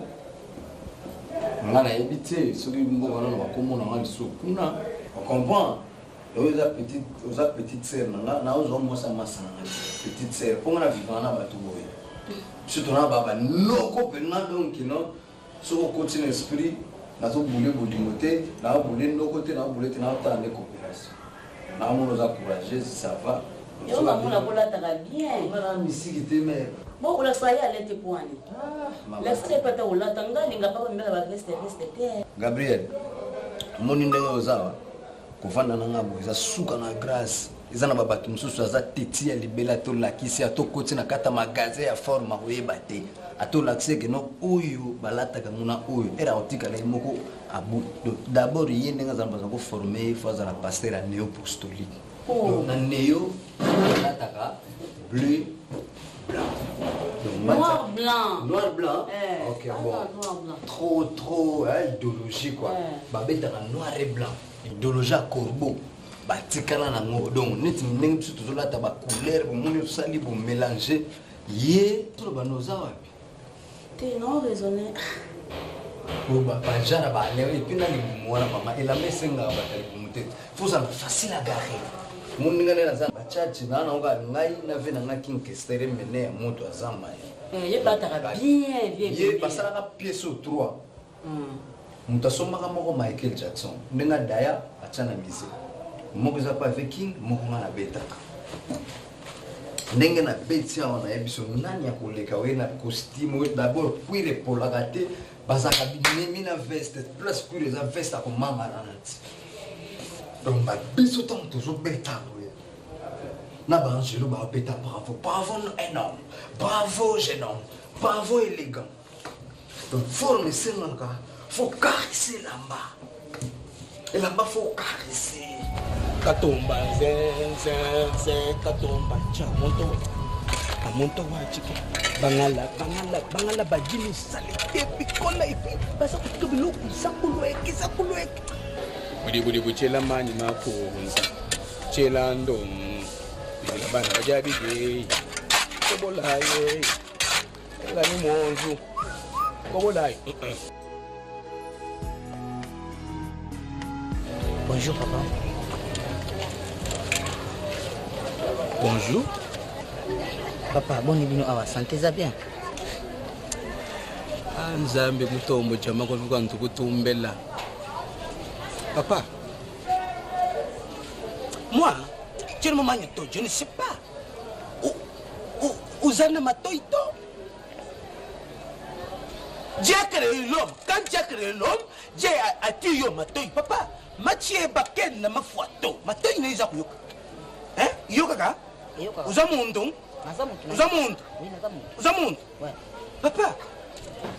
Ngana ebité soki mboka wana bakomona nga biso kuna. On comprend. Oza petite sœur na ozo mosa masana petite sœur. Pour na vivre na batu boye. Surtout na baba noko pena donc non. So continue esprit na so boule bolimote na boule no côté na boule na ta ne coopération na mon za courager ça va yo ma mona bola ta bien mana misiki te mais bon la soya elle te poani la soya pata ola tanga linga pa mbela ba reste te Gabriel moni ndenge ozawa kufanda na ngabo za suka na grâce izana babatu mususu aza teti ya libela to lakisi atokoti na kata magasin ya forme oyeba te atolakise ke no oyo balataka muna oyo era otikala moko abu d'abord yende nga zamba ko former fois à la pasteur néo-apostolique donc na néo balataka bleu blanc noir blanc OK bon trop idéologie quoi babetaka noir et blanc idéologie à corbeau batikala nango donc neti ndenge biso tozolata bacouleur bomoni tosali bomélange ye toloba noza wapi te non raisonné bajara baleo epuis na libumu wana mama elamba esengaka bata libumu te fozala facile agare moninga nde naza bachachi naa naoka ngai nave na nga kinkestere mene ya moto aza maya ye basalaka piese au 3 moto asombaka moko Michael Jackson ndenge daya atia na mise moko eza pa avec king moko nga nabetaka ndenge na beti awa nayebi biso nani ya koleka oye na costume oyo d'abord cuire epolaka te bazalaka binemi na veste place cuire eza veste akomamana na ti donc babiso ntango tozobeta boye na baangelo babeta bravo énorme bravo jeune homme bravo élégant donc forme esengaka faut caresser elamba faut caresser katomba zenzenze katomba cha monto wachike bangala bajimi sale epikola epi basa kutuka biloko sakulweke budi buchela mani mako chela ndom bana bajabide kobolaye ngani monzu kobolaye. Bonjour papa. Bonjour. Papa, boni bino awa santé za bien. Nzambe mutombo jama kwa ntuku kutumbela. Papa. Moi, tu ne m'as pas je ne sais pas. Uzana matoito. Dieu a créé l'homme. Quand Dieu a créé l'homme, Dieu a tiré matoy. Papa, Mathieu Baken na mafuato. Matoy ne isa kuyoka. Hein? Yoka ka? Uzamundo. Uzamundo. Papa,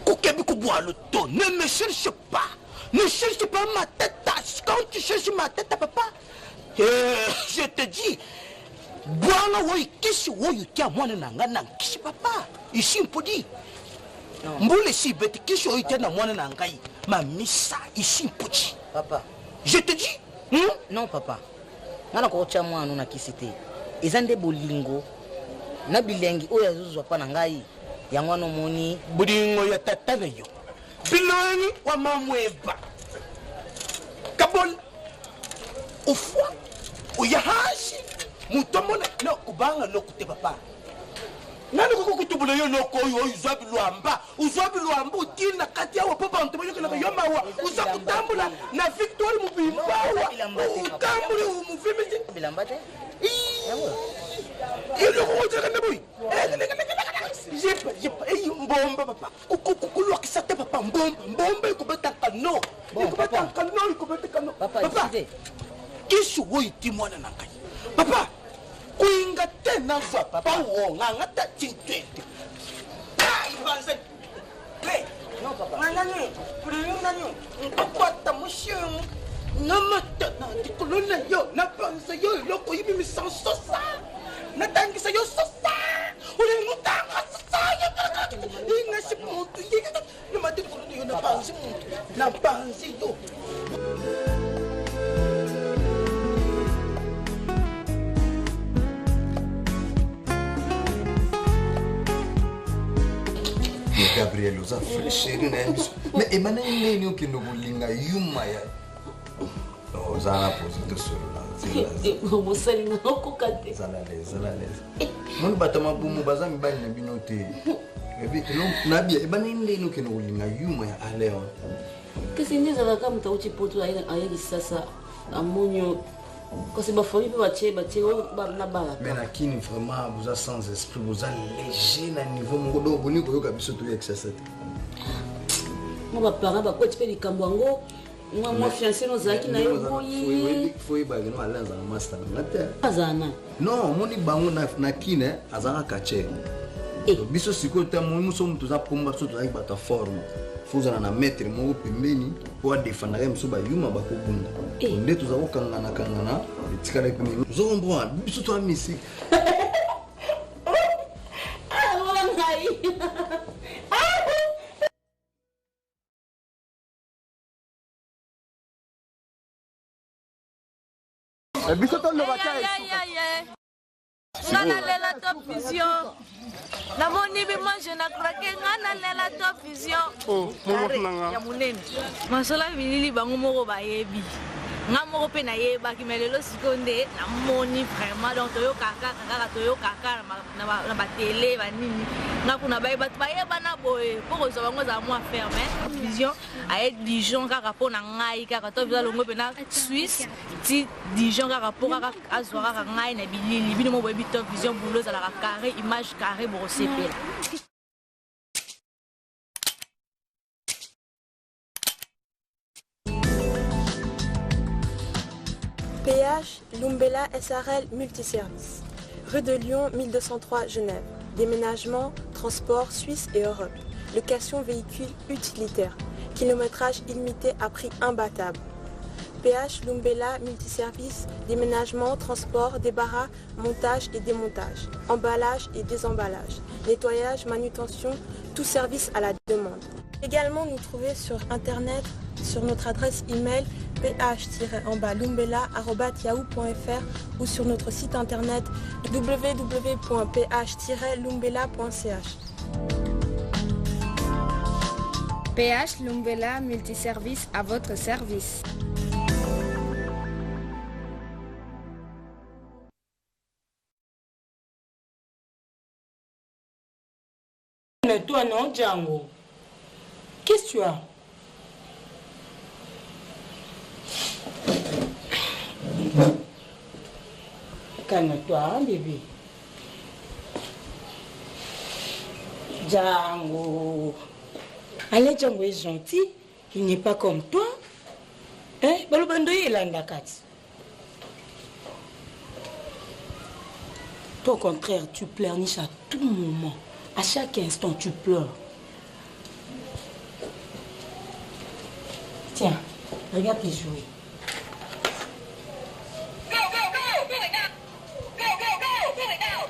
Koukebi Kouboua le ton. Ne me cherche pas. Ne cherche pas ma tête. Quand tu cherches ma tête, papa, je te dis, Bwana woy kishi woy kia mwana nanga kishi papa. Ici on peut dire. Mboule si bête kishi woy kia na mwana nangai. Ma missa ici on peut dire. Papa. Je te dis. Non papa. Nana ko tia mwana na kisite. Ezande bolingo. Na bilengi oyo azuzwa pa na ngai. Yango no moni bolingo ya tatana yo. Bilani wa mamweba. Kabol. Ufwa. Uyahashi. Mutomona no kubanga no kute papa. Nani ko kutubula yo no ko yo uzwabi lwamba utina kati ya papa ntomo yo kana yo mawa uzakutambula na Victoire mubimbawa utambule umuvimije bilambate iyo ko utaka naboy jepa mbomba papa kukulokisa te papa mbomba ikubetaka no papa kisu wo itimwana nangai papa kuinga tena za papa wonga ngata tintwete ibanze pe no papa nani nkwata mushimu namata na dikolona yo na panza yo loko yibi misansosa na tangisa yo sosa ule mutanga sosa yo inga simuntu yiga na madikolona yo na panzi yo Gabriel oza fresheri na yebiso mais emana nini okende kolinga yuma ya oza na pose tosolola mosalinga okoka te zala lese moni bato mabumu baza mibali na bino te nabia ebana nini okende kolinga yuma ya aleon kasi nde ezalaka moto auti poto ayaki sasa amonio kasi bafami mpe batie na balaka mais nakini vraiment boza sans esprit boza léger na niveau moko donc boni koyoka biso toyekisa te mo baparent bakweti mpe likambo yango mwa fiancé nozalaki na yo boyi foyebaki no ale azala master nanga te azala na non omoni bango na kine azalaka kacher biso sikoyo te moi moso moto oza pomba biso tozalaki bato ya forme fozala na maître moko pembeni po adefandaka biso bayuma bakobunda nde toza kokangana etikalaki mimi ozokomprendre biso toya misiki biso toloba ta nga nalela top vision namoni bimange na krake nga nalela top vision ya monene masolo bilili bango moko bayebi nga moko mpe nayebaki me lelo sikoyo nde namoni vraiment donc toyokaka kaka toyokaka na batele banini nga kuna baye bato bayebana boye mpo kozwa bango ezala mwa ferme vision aye dijon kaka mpo na ngai kaka to viza longo mpe na Suisse ti dijon kaka mpo kaka azwa kaka ngai na bilili bino mo boyebi top vision bulo ezalaka carré image carré bokosepela. PH Lumbella SARL Multiservice. Rue de Lyon 1203 Genève. Déménagement, transport Suisse et Europe. Location véhicule utilitaire. Kilométrage illimité à prix imbattable. PH Lumbella Multiservice. Déménagement, transport, débarras, montage et démontage. Emballage et désemballage. Nettoyage, manutention, tout service à la demande. Également nous trouver sur internet sur notre adresse email ph-lumbella@yahoo.fr ou sur notre site internet www.ph-lumbella.ch. PH Lumbella Multiservice à votre service. Mais toi non, Django. Qu'est-ce que tu as? Calme-toi, hein, bébé. Django. Allez, Django est gentil. Il n'est pas comme toi. Hein? Toi, au contraire, tu pleurniches à tout moment. À chaque instant, tu pleures. Tiens, regarde tes jouets.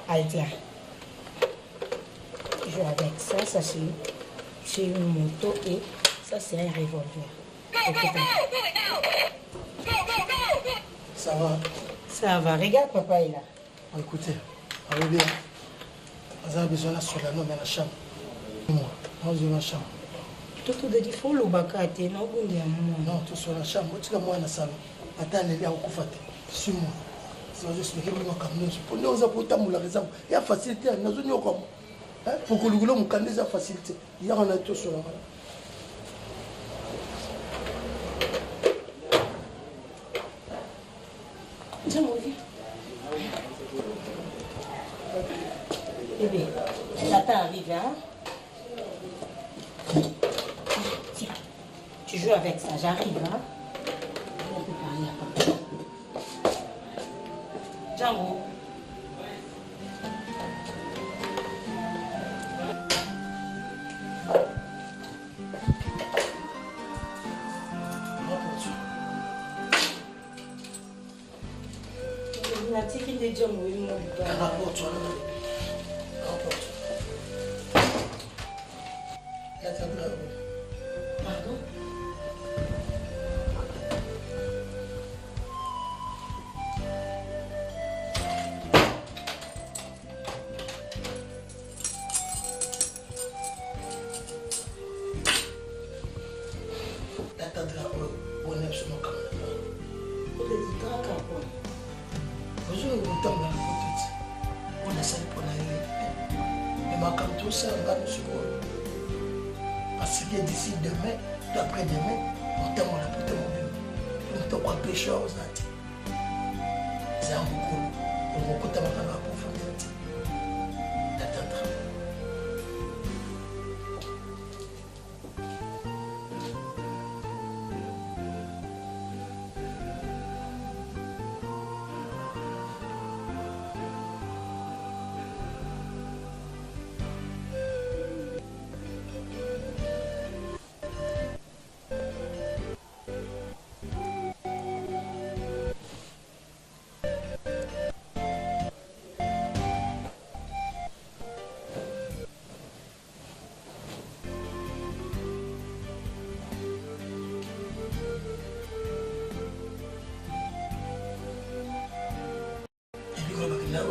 Allez, tiens. Tu joues avec ça, ça c'est une moto et ça c'est un revolver. Ça va? Ça va, regarde papa est là. Écoutez, allez bien. Vous avez besoin de sur la nomme dans la chambre. Moi, dans une chambre. Tout de faut le bakate, non, non, tout sur la chambre. Tu as moi dans le salon. Attends, les gars, au coufate. Suis-moi. Si vous expliquez, vous n'avez pas de nous avons pas de raison. Il y a facilité. Nous avons comme. Pour que le gouvernement nous ait facilité. Il y a un tout sur la main. Tiens, mon vieux. Bébé, Tata arrive, hein? Tiens, tu joues avec ça, j'arrive, hein? On peut parler à papa. Django. Pardon? Parce que d'ici demain, d'après-demain, on t'aime la putain de on te croit pécheur aux Nati. C'est un beaucoup. On va t'aimer la profondeur. T'attendras.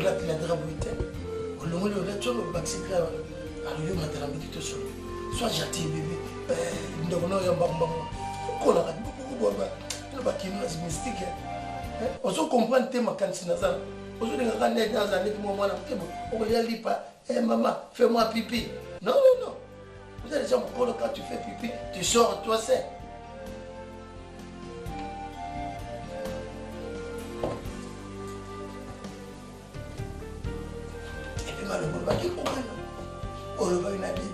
olatela drapeau te olongoli olati oyo baksikra aloyo matala midi to solo soit jati bébé ndoko no ya mbangbango okolaka bokobwa bakino na mystique ozo comprendre te makanisi nazala ozolingaka ndenge aza ndeti mwa mwana mokebo okolia lipa maman fais-moi pipi non non non vous allez déjà mokolo quand tu fais pipi tu sors toi seul. olobaki kokana olobaki na bibi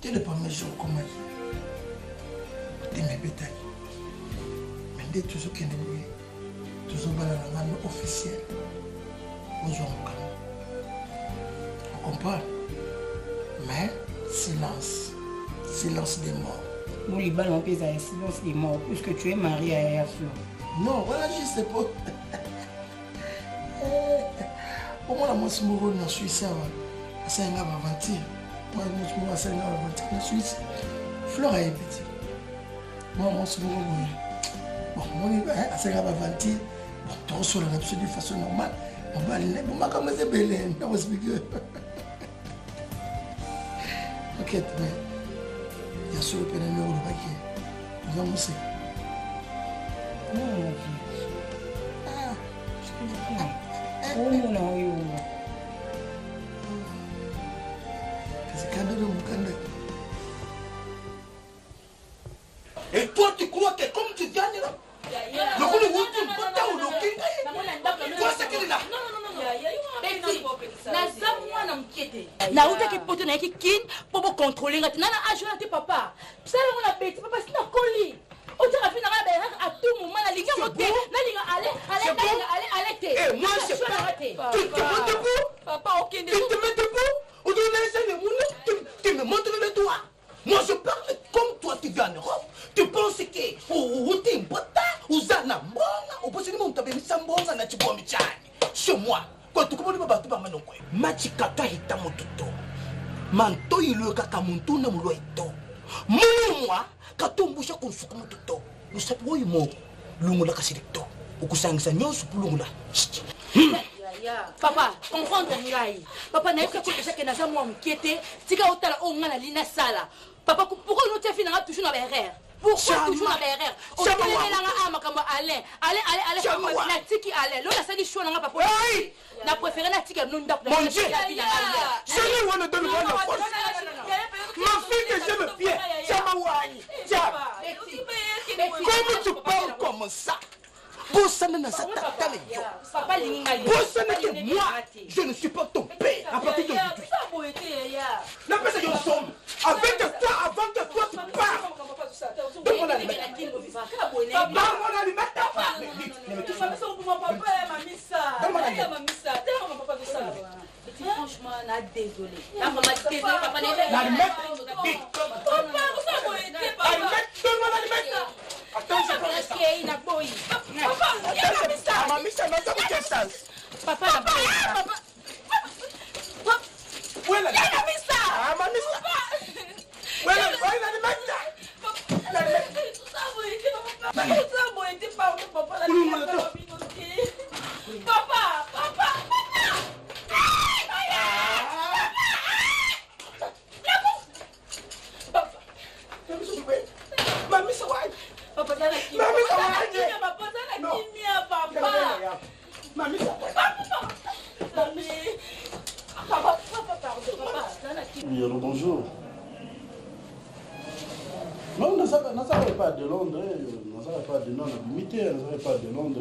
Dès le premier jour, comme de mes bétails. Mais dès toujours qu'il est toujours dans la langue officielle, nous avons on comprend. Mais silence. Silence des morts. Nous, les balles, on peut dire silence des morts, puisque tu es marié à Yaflo. Non, voilà juste pour. Au moins, moi, je suis en Suisse. C'est un aventure. Moi, je suis en Suisse. Flore est petit. Moi, je suis bon, c'est un aventure. Bon, tu reçois la de façon normale. On va aller. Bon, comment c'est belle. On va expliquer. Ok, mais il y a sur le pénal de Baké. Nous allons aussi. Non, mon fils. Ah, je comprends. Oh, non. Et toi, tu crois que comme tu gagnes là, le coup de route, ou le king, toi, c'est qu'il est là. nautaki poto nayaki kine mpo bocontrole nga te nana agena te papa sala ngo na beti papa sina koli otaka fi nanga berere à tout moment nalingi yango te nalinga ale te moi je sais pas tu te mets debout papa okende tu te mets debout ou tu laisses le monde tu me montres le doigt moi je parle comme toi tu vis en Europe tu penses que uti mbota uzana mbonga uposini muntu abemisa mbonga na chibomi chani chez moi quand tu comprends pas tout maman quoi machikata hita motuto manto ilo kaka muntu na mulo ito moi katumbusha kunfuka motuto usapo yimo lungula kasirito ukusangisa nyoso pulungula papa comprendre ngai papa na yeka ko déjà que naza moi mkiete tika otala o ngana lina sala papa pourquoi nous te fina toujours na berere pourquoi toujours na berere o tele nga ama kama allez na tiki allez lo na sali choix nga papa na préféré na tika non ndap mon dieu jamais on ne donne pas la force ma fille que je me fier ça m'a ouai comment tu parles comme ça Bossana na satata les yo. Papa linga yo. Bossana que moi, je ne suis pas ton père à partir d'aujourd'hui. La personne yo somme. Avec toi, avant que toi tu pars. Donne-moi la limite. Donne-moi la limite. Franchement, on a désolé. La maman désolé, papa n'est la limite. Donne-moi la limite. Attends, je prends ça. Papa, où est la limite? Oui, alors bonjour. Non, on n'a pas de Londres, on n'a pas de Londres, limité, on n'a pas de Londres,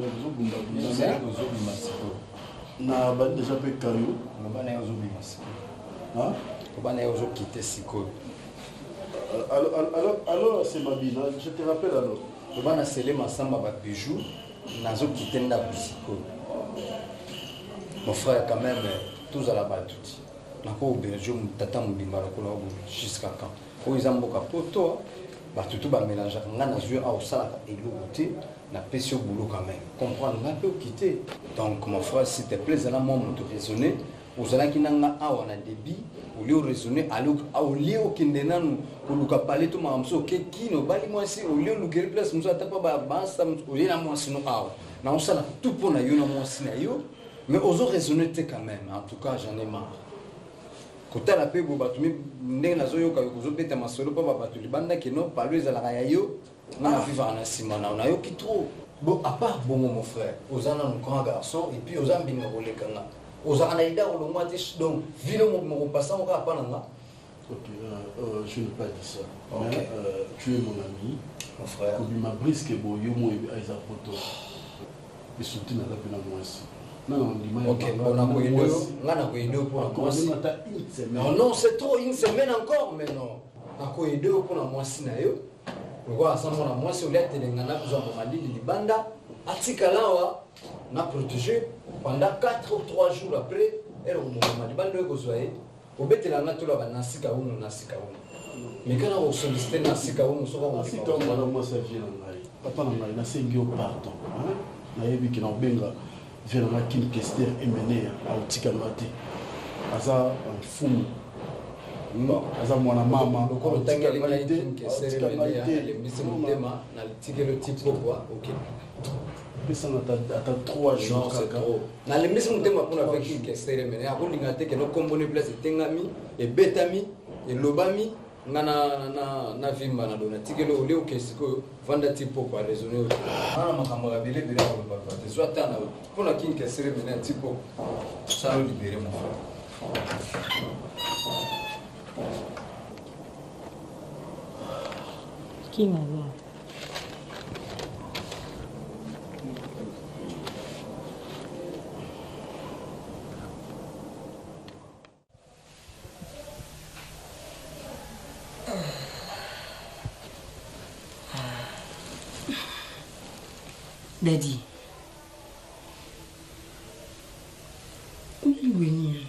on a déjà fait Caillou. Alors, c'est ma vie, je te rappelle alors. On a scellé ma samba avec bijou, nazo quitté na busiko. Mon frère quand même tous à la balle tout. Nako au Belgium tata mubimba lokola jusqu'à quand. Ko izamboka poto ba tout ba mélanger ngana zwe a osala et l'autre na pesi au boulot quand même. Comprendre un peu quitter. Donc mon frère s'il te plaît là moi me raisonner. Ozala kinanga awa na débit au lieu raisonner au lieu kindenanu koluka parler tout mamso ke kino bali moi si au lieu luger place musa tapa ba basta au lieu na moi sino awa na osala tout pour na yo na moi sina yo mais ozo raisonner quand même en tout cas j'en ai marre kota la pe bo batumi ndenge nazo yo ka ko zo beta masolo pa ba batuli banda kino parler za la yo na vivre na simana na yo ki trop bon à part bon mon frère ozana un grand garçon et puis ozambi ngole kanga aux Anaïda ou le mois donc ville mon passant on va pas là. Ok, je n'ai pas dit ça. Okay. Mais, tu es mon ami, mon frère. Tu m'as brisé bon yo moi Aïsa photo. Et surtout na la pena moi aussi. Non, dis-moi. Ok, on a quoi deux pour moi. Non, c'est trop une semaine encore mais non. On a quoi deux pour moi si na yo. Pourquoi ça mon moi si on l'a telengana pour ça pour mali de banda. Atikalawa n'a protégé pendant 4 ou 3 jours après elle m'a dit bande ko soye au betela na tola ba nasika mais quand on sollicite nasika uno so ba si to mala moi ça vient ngai papa na ngai na sengi au pardon hein na yebi ki na benga vient na kin kester emener au tikalate aza fumu aza mwana mama ko tangeli na kin kester emener le misimu tema na tikelo tipo quoi OK. Ça attend 3 jours. Non, c'est trop. Dans les maisons, on a fait qui est serré, mais on a dit que nos composés place tengami et betami et lobami na vimba na dona tikelo ole o kesiko vanda tipo kwa raisonner ah makamara bele bele ko papa te soit tana pour la king serré mais tipo ça le libérer mon frère. Qui m'a vu? Daddy. Où est venu?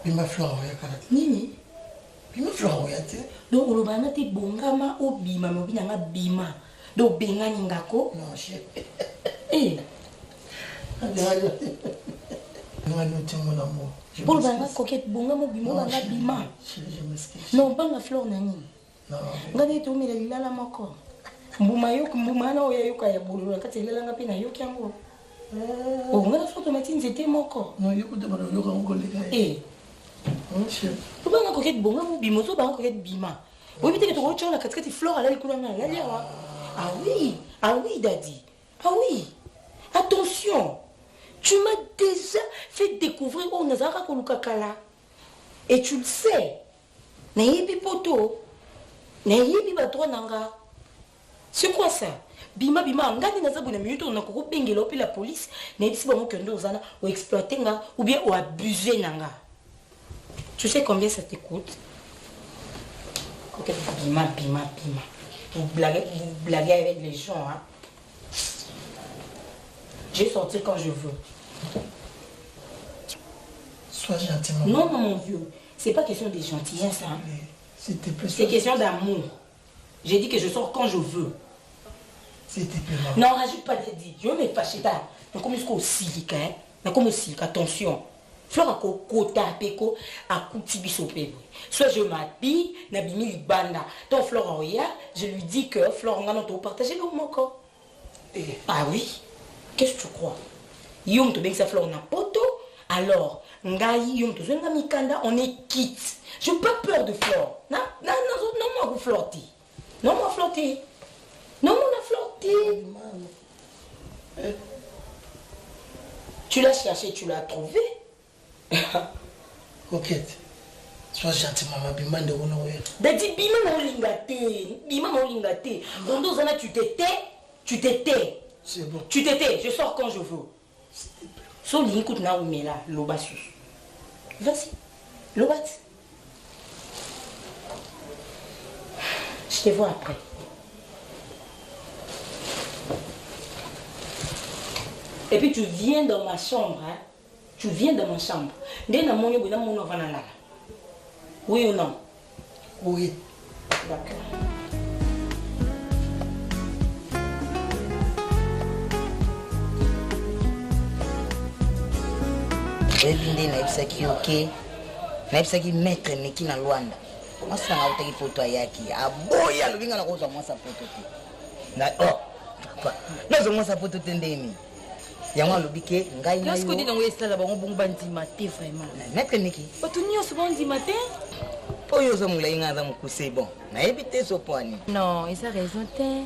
Bima flora ya kana. Nini? Bima flora ya te. Do olobana te bongama obima mobina nga bima. Do bengani ngako? Non, chef. Eh. Non, non, tu mon amour. Pour banga coquette bongama obima nga bima. Je m'excuse. Non, banga flora nani? Non. Ngade to mila lilala mako. Mbuma na oya yoka ya bulula kati lilala nga pina yoki yango. Oh, ngada photo matine c'était moko. Non, yoko de bana yoka ngole ka. Eh. Tu banga coquette bonga mo bimo to banga coquette bima. Oui, peut-être que tu retiens la casquette flore à la couleur là. Ah oui, daddy. Ah oui. Attention. Tu m'as déjà fait découvrir au Nazara Kolukakala. Et tu le sais. Naïbi poto. Naïbi batro nanga. C'est quoi ça? Bima ngani nazabu na minute on a ko bengelo puis la police na bisi bango kendo ozana ou exploiter nga ou bien ou abuser nanga. Tu sais combien ça te coûte? OK, bima. Vous blaguez avec les gens hein. Je vais sortir quand je veux. Sois gentil maman. Non mon vieux, c'est pas question de gentillesse hein. S'il te plaît. C'est question d'amour. J'ai dit que je sors quand je veux. S'il te plaît, maman. Non, rajoute pas de dit. Je vais me fâcher. Mais comme il faut aussi, mais comme aussi, attention. Fleur à kota peko à koutibi sopé. Soit je m'habille, n'abimi libanda. Donc Fleur Roya, je lui dis que Fleur on a notre partager le moko. Ah oui. Qu'est-ce que tu crois? Yom to bien que ça Fleur on a poto. Alors, ngai yom to zenga mikanda, on est quitte. Je n'ai pas peur de Fleur. Non, moi vous flotter. Non, moi flotter. Non, on a flotté. Tu l'as cherché, tu l'as trouvé. Coquette, sois gentil, maman. Bima de Ronoé. Dadi, Bima m'a olingate. Bima m'a olingate. Dans 2 ans, tu t'étais. Tu t'étais. C'est bon. Tu t'étais. Je sors quand je veux. So, l'écoute, na ou là, l'obassus. Vas-y. L'obat. Je te vois après. Et puis tu viens dans ma chambre, hein? Tu viens dans ma chambre. Oui ou non? Oui. D'accord. Evinde naibisaki yoke naibisaki maître meki na Luanda masanga utaki photo yaki aboya lubinga na kozwa mwasa photo te na nazo mwasa photo te ndeni yango alobike ngai na yo lorsque dit esala bango bongo bandima te vraiment maître meki bato nyonso bandima te oyo ozomolai nga aza mokuse bon nayebi te sopwani non eza raison te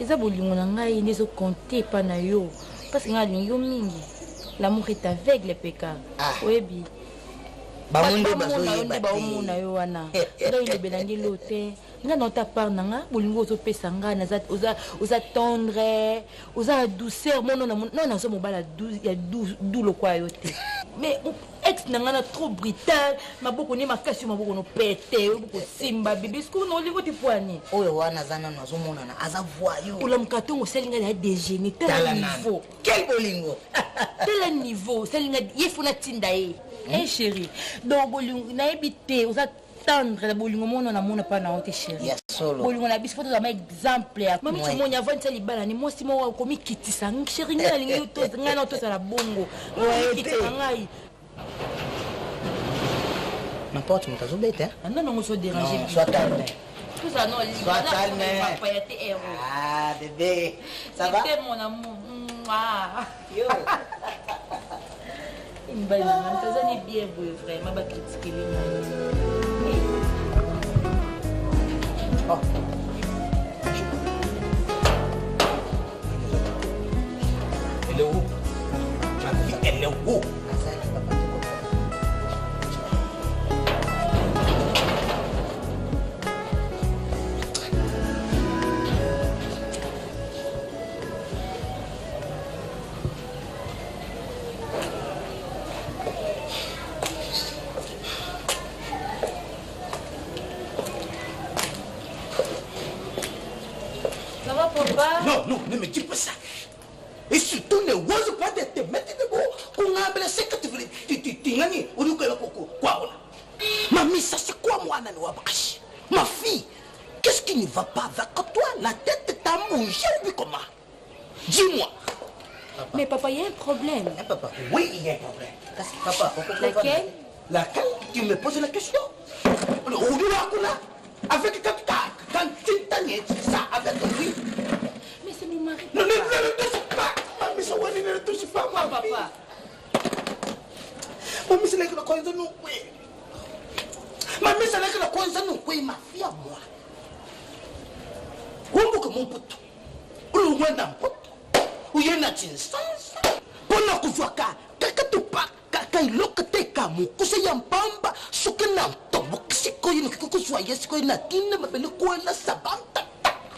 eza bolingo na ngai nde ezokonte epa na yo parce que ngai alingi yo mingi. L'amour est aveugle, péka. Oui, bi. Bamunde bazoyeba te. Baumuna yo wana. Ndo ile belangi lote. Nga na ta part nanga, bolingo zo pesa nga na za oza tendre, oza douceur, mono na non na zo mobala ya dou lo kwa yo te. Mais ex nanga na trop brutal, maboko ni makasi maboko no pete, boko simba bibi sku no lingo ti poani. Oyo wana zana na zo mona na aza voyou. Ola mkatongo selinga ya déjeuner tel niveau. Quel bolingo. Tel niveau, selinga yefuna tinda e. Eh chérie, donc bolingo na ebité, oza tendre la bolingo mono na mona pa na ote chérie. Ya solo. Bolingo na biso za ma exemple ya. Mami tu monya vantsa libala ni mosi mo komi kitisa chérie nga lingi to nga na to sala bongo. Kitisa ngai. N'importe où, tu as bête, hein? Non, non, on se dérange. Sois calme. Tout ça, non, sois calme. Ah, bébé, ça va? C'était mon amour. Yo. Il me balance, ça n'est bien beau, vraiment, ma critique. Oh. Elle est où? Ma fille, elle est où? Non, ne me dis pas ça. Et surtout, ne ose pas de te mettre debout. On a blessé que tu voulais. Tu n'as ou nous quoi. Mamie, ça c'est quoi moi, Nanouabakashi? Ma fille, qu'est-ce qui ne va pas avec toi? La tête t'a bougé ou comment? Dis-moi. Mais papa, il y a un problème. Papa, oui, il y a un problème. Papa, laquelle? Laquelle? Tu me poses la question? Avec quand tu t'as ça avec lui. Mais c'est mon mari. Non, ne le touche pas. Mamie, ça ne le touche pas, moi, papa. Mamie, c'est là que la coin de nous. Mamie, c'est là que la coin de nous. Oui, ma fille à moi. Où est-ce que mon pote? Où est-ce que mon pote? Où est-ce que tu sens? Pendant que tu vois que tu pas, quand il look at tes camus, que c'est un pamba, ce que n'a pas, c'est quoi une que soit yes, quoi une atine, ma belle quoi la sabanta,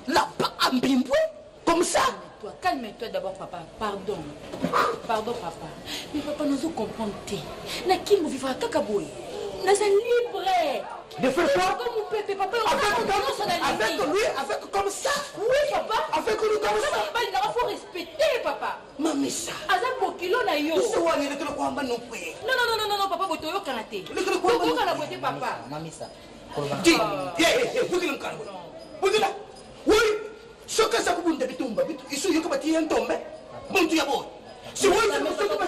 là-bas, en bimbo, comme ça. Calme-toi d'abord, papa. Pardon. Pardon, papa. Mais papa, nous devons comprendre. Qui nous vivra kakaboy? Nous sommes libres. De faire quoi? Comme mon pépé, papa. Avec lui, avec comme ça. Oui, papa. Avec lui comme ça. Il faut respecter, papa. Mamie, ça. Azak bokilo na yo. Non, papa, vous toyo kanaté. Vous toyo kanaté, papa. Mamie, ça. Dis. Oui. Ce que ça vous dit, il faut que tu aies un tombé. Mon Dieu, si vous avez un tombé,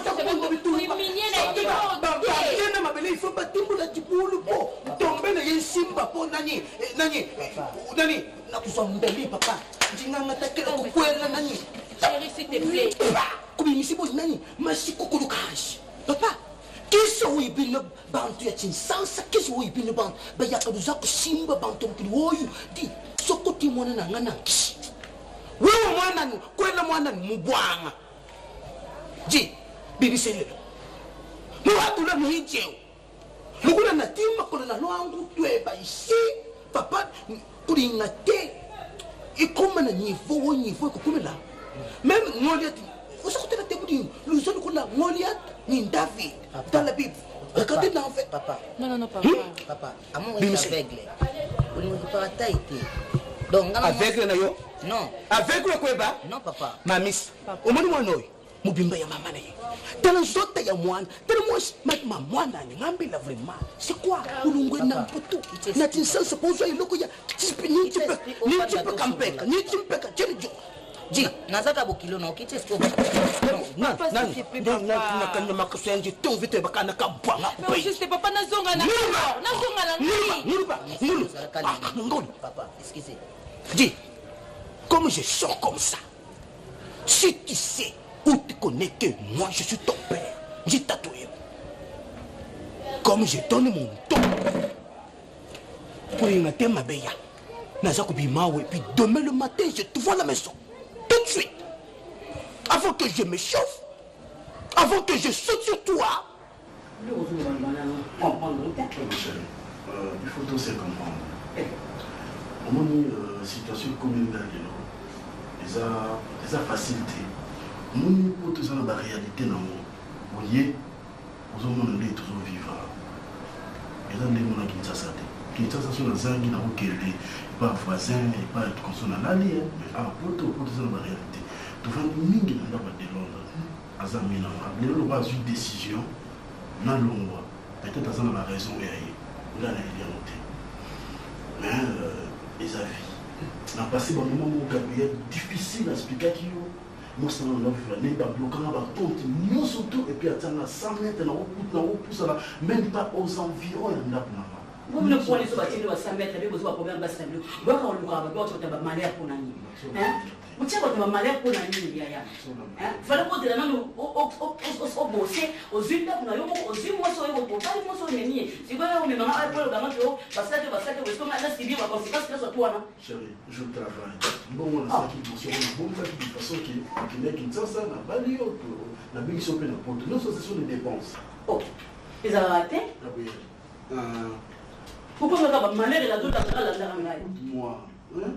il faut pas la tiboule. Tomber le simba pour Nani. Nani, n'a pas son bébé, papa. Tu n'as pas attaqué la couenne, Nani. Chérie, s'il te plaît. Comme il s'y pose, Nani, mais si coucou le cache. Papa, qu'est-ce que vous avez bantu à Tinsans? Qu'est-ce que vous avez bantu? Bayakaduza, Simba, Bantum, Kiwoyu, dit, Sokoti Mona Nanaki. Wewe mwana kwenda mwana mbwanga. Je, bibi sele. Muhatula muhijeo. Mukula na tima kuna na loangu tueba ici. Papa kuringate. Ikoma na niveau kukumela. Même Goliath. Vous savez que nous sommes Goliath ni David dans la Bible. Regardez dans fait. Papa. Non, papa. Papa, à mon aveugle. Vous ne pas tailler. Donc, aveugle na yo? Non. Aveugle quoi ba? Non, papa. Mamis. Omoni mwanoi. Mubimba ya mama na ye. Tana zote ya mwana. Tana mwa mwana ni ngambila vraiment. C'est quoi? Ulungwe na mputu. Na tinsansa pozo iloko ya ni chipe kampeka. Ni chimpeka cherijo. Ji, nazaka bokilo na okite sko. Non, nakanya makasenji ton vite bakana kabwanga. Mais juste papa nazonga na. Ngolo. Papa, excusez. Dis, comme je sors comme ça, si tu sais où tu connais que moi je suis ton père, j'ai tatoué. Comme je donne mon ton pour y mettre ma béa, Nazako Bimawe, puis demain le matin, je te vois à la maison. Tout de suite. Avant que je me chauffe, avant que je saute sur toi. Il faut tous se comprendre. Au moment où situation commune dans les facilités, nous pour tous la réalité dans le lié, aux hommes on est toujours vivants. Et là, les gens qui sont qui sont dans un qui n'a aucun pas voisin et pas être consonant l'allié, mais à pour tous la réalité. Tout le monde qui n'a pas de Londres, à Zamina, les gens ont une décision, dans l'ombre, peut-être dans la raison et ailleurs, là, il y a noté. Mais les avis, on a passé un moment où Gabriel difficile à expliquer qui moi ça m'a vu pas bloquer on va compte nous surtout et puis attendre 100 mètres dans haut pousse là même pas aux environs il y a là vous ne pouvez pas tirer à 100 mètres avec vos problèmes bas ça bleu vous quand on va voir tu vas malheur pour nani hein vous tiens votre malheur pour nani ya hein fallait pas dire non au bosser aux huiles na yo aux huiles moi so yo pas moi so nani si quoi on me mama pour le gamin que parce que parce que là c'est bien la conséquence que ça toi non chérie je travaille bon on a ça qui fonctionne bon ça qui de façon qui n'est qu'une ça n'a pas lieu la bille sur peine pour nous ce sont des dépenses oh ils ont raté pourquoi on a malheur la doute à la moi hein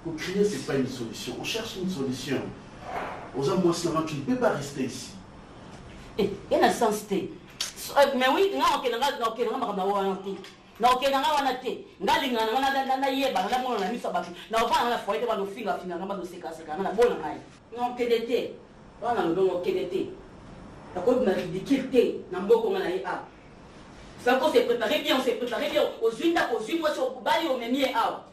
pour crier c'est pas une solution on cherche une solution aux hommes moi tu ne peux pas rester ici et il y a un sens mais oui non ok na okenanga wana te ngalingana wana na yeba na mona na misa batu na ovana na foite ba no finga na ba no seka na bona ngai non KDT wana no dongo KDT la ko na ridicule na mboko ngana ye a ça qu'on s'est préparé bien aux unes moi sur bali au même hier a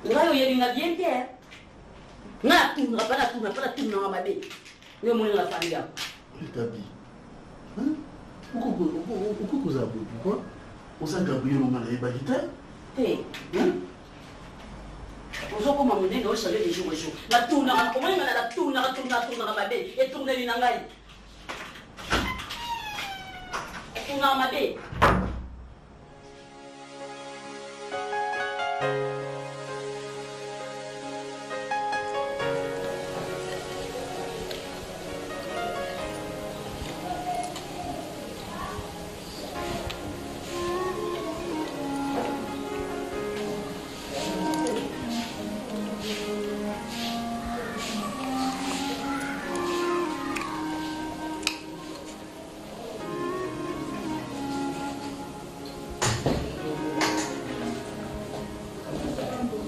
ngayo yelinga bien terre na tu na mabe yo mona la famille établi hein pourquoi vous avez pourquoi vous avez Gabriel on a les bagitaires ozoko mamunene osale de jour au jour la tourna comment la tourna mabe et tourner linangai tourna mabe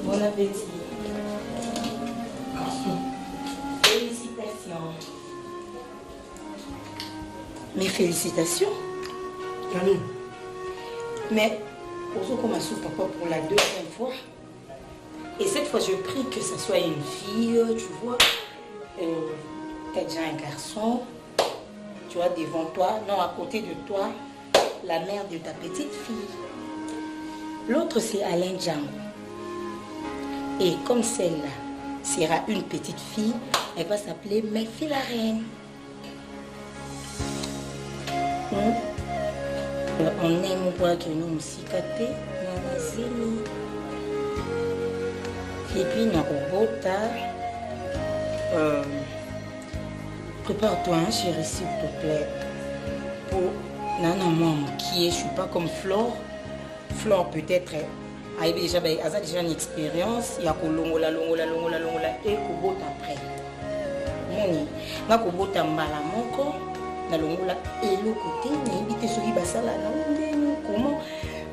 Bon appétit. Félicitations. Mes félicitations. Allez. Mais, pour comme soupe papa pour la deuxième fois. Et cette fois, je prie que ça soit une fille, tu vois. T'as déjà un garçon. Tu vois, devant toi, non, à côté de toi, la mère de ta petite fille. L'autre, c'est Alain Django. Et comme celle-là sera une petite fille, elle va s'appeler Melfi la reine. On aime voir que nous musicate, nanazini. Et puis, na robota, Prépare-toi, hein, chérie, s'il te plaît. Pour Nana, moi, qui est, je suis pas comme Flore. Flore, peut-être, elle a déjà une expérience. Il y a longola, et Kobot après. Moni, na Kobot mbala moko, na longola, et le côté, na éviter ce qui basala, comment.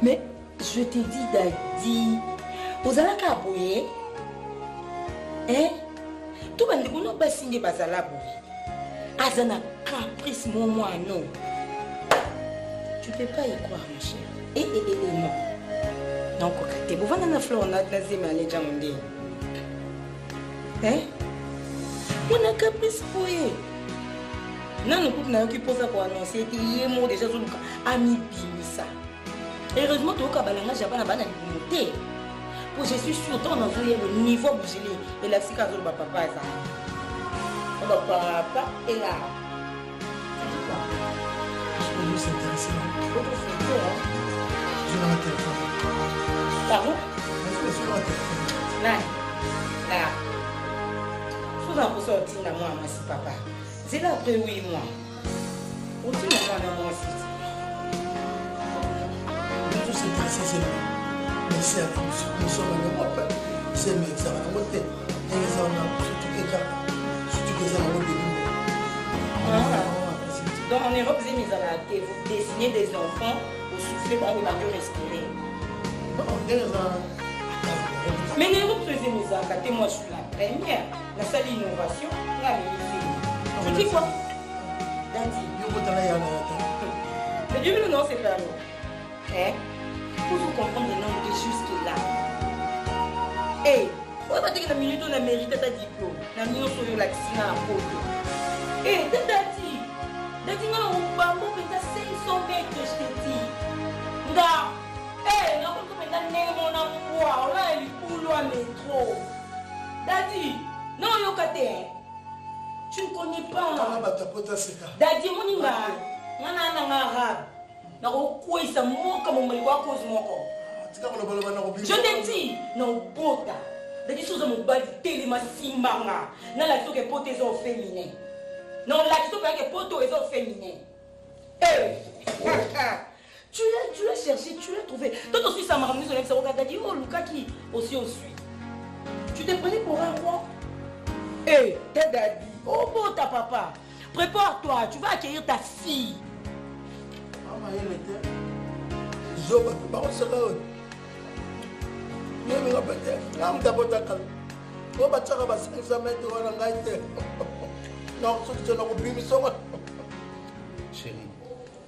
Mais je te dis, Dadi, vous allez caboyer, hein? Tout le monde n'a pas signé basala boui. Azana caprice, mon moi, non. Tu peux pas y croire, ma chère. Non. Non, quoi, t'es beau, on a fleur, on a des mais allez, jamondé. Hein? On a caprice pour eux. Non, nous pouvons pas ça pour annoncer. Il y a un mot déjà sur le cas. Ami Bimisa. Heureusement, tu as un j'ai pas la limité. Pour je suis sûr, on a un niveau bougé. Et la cicatrice de papa, ça. Papa est là. Je suis intéressé. Je vais dans téléphone. Pardon? Je suis dans le téléphone. Là. Je vous en sortir à moi, merci papa. C'est là après 8 mois. Où tu m'as dans mon site? Je suis intéressé, c'est moi. Merci à vous. Nous sommes en Europe. C'est mes examens. Comment t'es? Les examens, surtout les gars. Surtout les examens au début. Donc en Europe, vous dessinez des enfants, vous soufflez par le barreau respirer. Mais en Europe, vous faisiez mes enfants. Moi, je suis la première. La seule innovation, la médecine. Tu dis quoi? Dadi. Mais du coup, non, c'est pas nous. Hein? Pour vous comprendre le nombre de jusque-là. Hé, on va dire que la minute on a mérité ta diplôme. La minute on a l'accès à la photo. Hé, Dadi. Dadi, on va faire 500 mètres, je te dis. Nda. Hé, on va faire mon emploi. On a eu pour le métro. Dadi, non, Yokate. Tu ne connais pas. Dadi, mon inga. Je te dis, non, bota. Des choses mon bas tellement simbanga. Non, la question que potes sont féminins. Non, la question que potes sont féminins. Tu l'as cherché, tu l'as trouvé. Toi aussi, ça m'a ramené sur l'extérieur. Tu as dit, oh, Lucas qui aussi au suit. Tu t'es pris pour un roi. T'es daddy. Oh, bota, papa. Prépare-toi, tu vas accueillir ta fille. Chérie,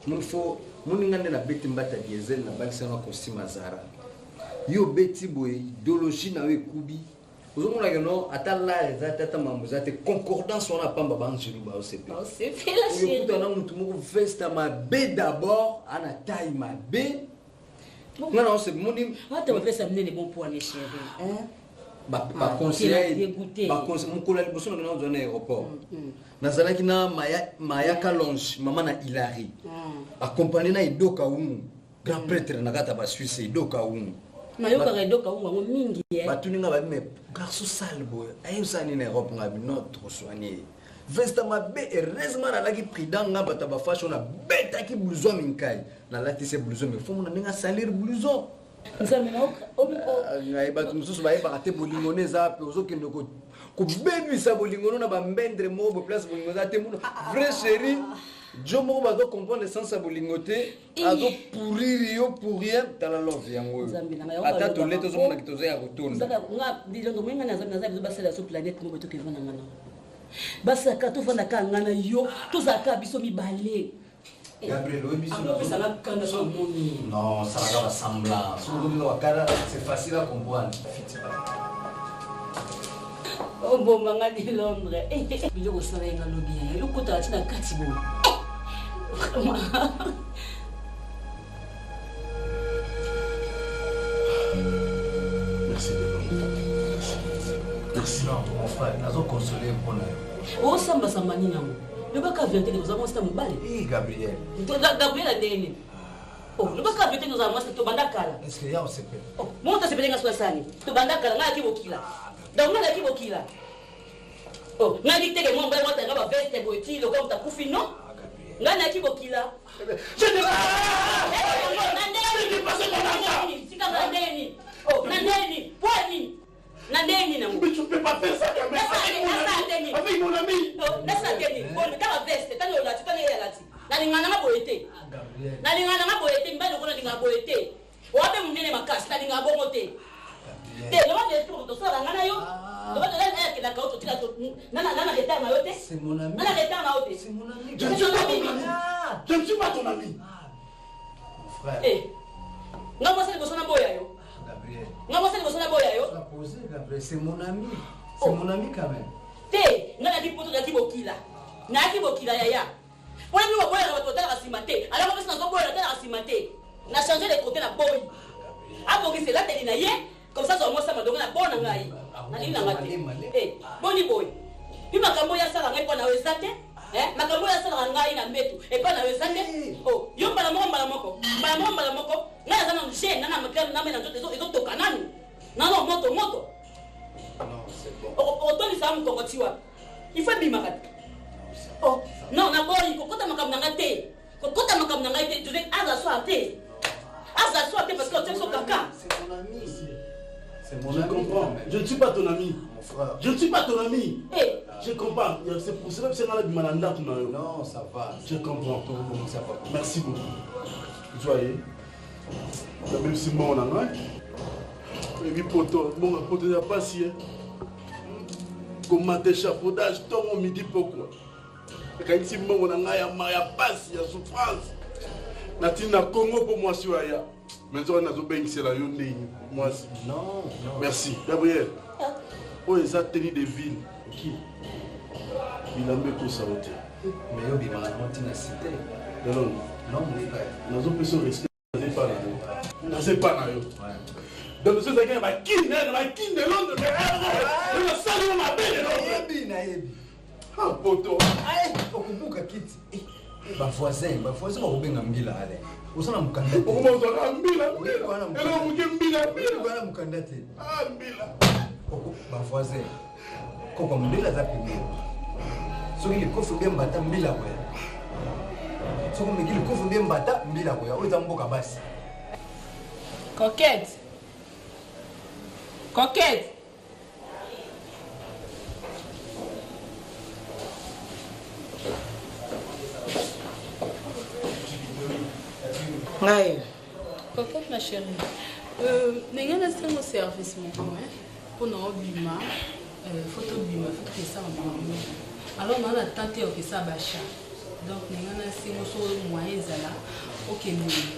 il faut que beti mbata diesel na balisa na costume azara. Yo beti boy idéologie na ekubi. Ozomona que non atala ezata mamuzate concordance on a pas mbaba ngiri ba OCP. OCP la chérie. Yo kutana mutu moko veste ma B d'abord ana taille ma B. Non c'est mon moi tu vas amener les bons points les chérie hein. Ba conseiller ba conseiller mon collègue bosso na zone aéroport. Nazalaki na Maya Kalonge mama na Hilary. Accompagné na Idoka Umu grand prêtre na kata ba Suisse Idoka Umu. Mayoka Idoka Umu mingi eh. Batuninga ba mais garçon sale boy. Ayusani na Europe ngabi notre soigné. Vesta ma be heureusement na laki prudent nga bata ba fashion na beta ki blouson minkai. Na lati se blouson mais faut mon nga salir blouson. Ngai batu mususu ba yeba te bolingone za pe ozokende ko bedwisa bolingono na ba mbendre mo bo place bolingo za te muno vrai chéri jo mo ba do comprendre sens bolingote azo pourrir yo pour rien dans la love yango ata to leto zo mona kitozo ya retourne nga dilongo mwenga na zamna za basela so planète mo to kevana ngana basa ka to fana ka ngana yo to zaka biso mibale. Gabriel, oui, non, ça va semblant. C'est facile à comprendre. Oh bon, manga di Londres. Bilo ko sala nga lobi. Lo ko ta tina katibo. Merci. Merci. Non, mon frère, nazo consoler pour nous. Oh samba samba ni nango. Le bac à vérité nous avons cette mobile. Eh Gabriel. Gabriel a déni. Oh, le bac à vérité nous avons cette bandakala. Est-ce qu'il y a aussi? Oh, monte se pelenga swasani. To bandakala nga ki bokila. Donc nga ki bokila. Oh, nga dicté que moi on va t'engager veste boiti le comme ta kufi non? Nga na ki bokila. Je ne Oh, Nandeni, Poani, Nandeni, mais tu peux pas faire ça quand même. Avec mon ami. Laisse-la bon, mais quand la veste, t'as le là, tu t'en es là. Nalingana ma boyete. Nalingana ma boyete, mbalo kona linga boyete. Wape munene makasi, nalinga bongote. Te, no va de tout, to sala ngana yo. To va de là que la kauto tika to. Nana retard na yote. C'est mon ami. Nana retard na yote. C'est mon ami. Je ne suis pas ton ami. Je ne suis pas ton ami. Mon frère. Eh. Nga mwasa liboso na boya yo. Gabriel. Nga mwasa liboso na boya yo. Gabriel, c'est mon ami. C'est mon ami quand même. Te, nga na dipoto na kibokila. Na kibokila yaya. Pour nous boya na bato tala simate. Alors on va se boya na tala simate. Na changer les côtés na boy. Abo ki c'est là teli na ye. Comme ça moi ça m'a donné la bonne ngai. Na ni na ngate. Eh, boni boy. Puis makambo ya sala ngai pona wezate. Makambo ya sala ngai na metu. E pa na wezate. Oh, yo mbala moko. Mbala moko. Nga za na nje na makala na mena nzoto ezo toka nani. Non, moto. Non, c'est bon. Autant les femmes qu'on voit. Il faut bien m'arrêter. Oh, non, d'abord, il faut que tu m'arrêtes. Quand tu m'arrêtes, tu vas t'asseoir. Parce que tu es son caca. C'est mon ami. C'est mon Je ami. comprends. Je ne suis pas ton ami. Mon frère. Je ne suis pas ton ami. Eh. Je comprends. C'est pour cela que c'est dans la bimananda. Non, ça va. Je comprends. Ça va. Merci beaucoup. Joyeux. Même si moi on en a. Et puis poto n'a pas si. Comment d'échafaudage, tant on midi pourquoi. Quand il dit on en a, il y a pas si, il y a souffrance. Natina Congo pour moi sur Aya. Maintenant on a bien c'est la yonde. Moi non. Merci. Gabriel. Oh, ils ont tenu des villes. Qui? Il a mis tout ça au thé. Mais il y a une cité. Non, mon frère. Nous avons pu se risquer. Nous n'avons pas. Donc nous sommes allés à Kin de Londres. Nous sommes allés à Londres. Ah, poto. Okubuka kiti. Ba voisin ba obenga mbila ale. Usana mukanda. Okumoto mbila. Ela mukembila. Bana mukanda te. Ah, mbila. Ba voisin. Koko mbila za pili. Soki likofu bembata mbila kwa. Soki mekili likofu bembata mbila kwa. Oza mboka basi. Coquette. Ngai. Coquette, ma chérie. N'ayant pas mon service, mon coin, pour nous bima, photo bima, faut que ça en alors on a tenté que ça bacha. Donc n'ayant pas mon moyen là. Ok,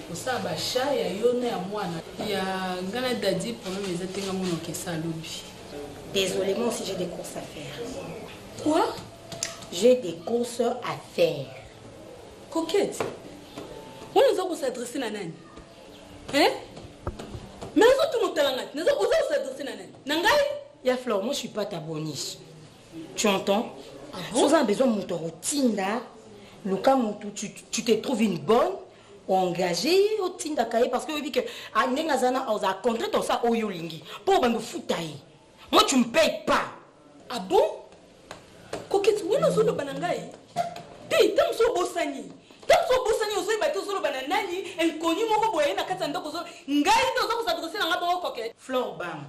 pour ça bacha, il y a yone à moi. Il y a Gana Dadi pour nous les atteindre mon ok ça lobby. Désolé, moi aussi j'ai des courses à faire. Quoi? J'ai des courses à faire. Coquette. On nous a s'adresser à Nani. Hein? Mais nous tout le temps, nous avons s'adresser à Nani. Nangai? Ya Flore, moi je suis pas ta boniche. Tu entends? Si vous avez besoin de mon routine là, le cas où tu te trouves une bonne, engagée au Tinda Kaye parce que oui que à Nengazana on a contrat tout ça au Yolingi pour me foutre. Moi tu me payes pas. Ah bon? Coquette, où nous sommes banangai? T'es tant so bosani. Tant so bosani aussi ba to so bananani inconnu moko boye na katanda ko so ngai to so s'adresser na ngabo Coquette. Flore bam.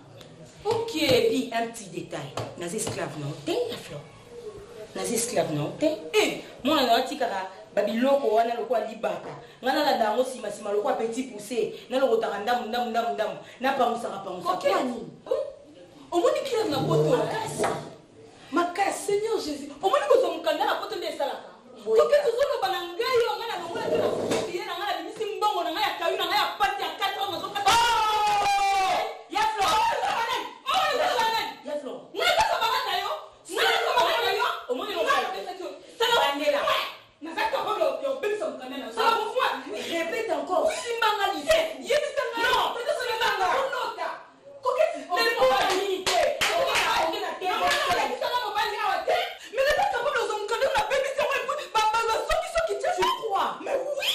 OK. Et puis un petit détail. Nas esclaves non, t'es la Flore. Nas esclaves non, t'es. Moi on a tikara babiloko wana lokwa libaka. Ngana la dango sima lokwa petit poussé. Na loko taranda ndamu na pa musaka. Coquette. Au moins qui est na poto. Makasi Seigneur Jésus. Au moins ko so mukanda na poto ndesa la. Coquette zo lo banangai yo ngana lo ngana tena. Bien na ngana bimisi mbongo na ngaya kayu na ngaya pati ya 4 ans zo kata. Ya Flore. Ya Flore. Ngaka so bana yo. Ngaka so bana yo. Au moins lo ngana. Ça lo andela. Na zaka ko yo bimisi mukanda na. Ça vous moi. Répète encore. Simbanga li. Yemi tanga. Non, peut-être so tanga. Nota. Coquette. Mais pas la unité. Mais les gens qui ont besoin de nous, on a bébé, c'est moi, mais oui,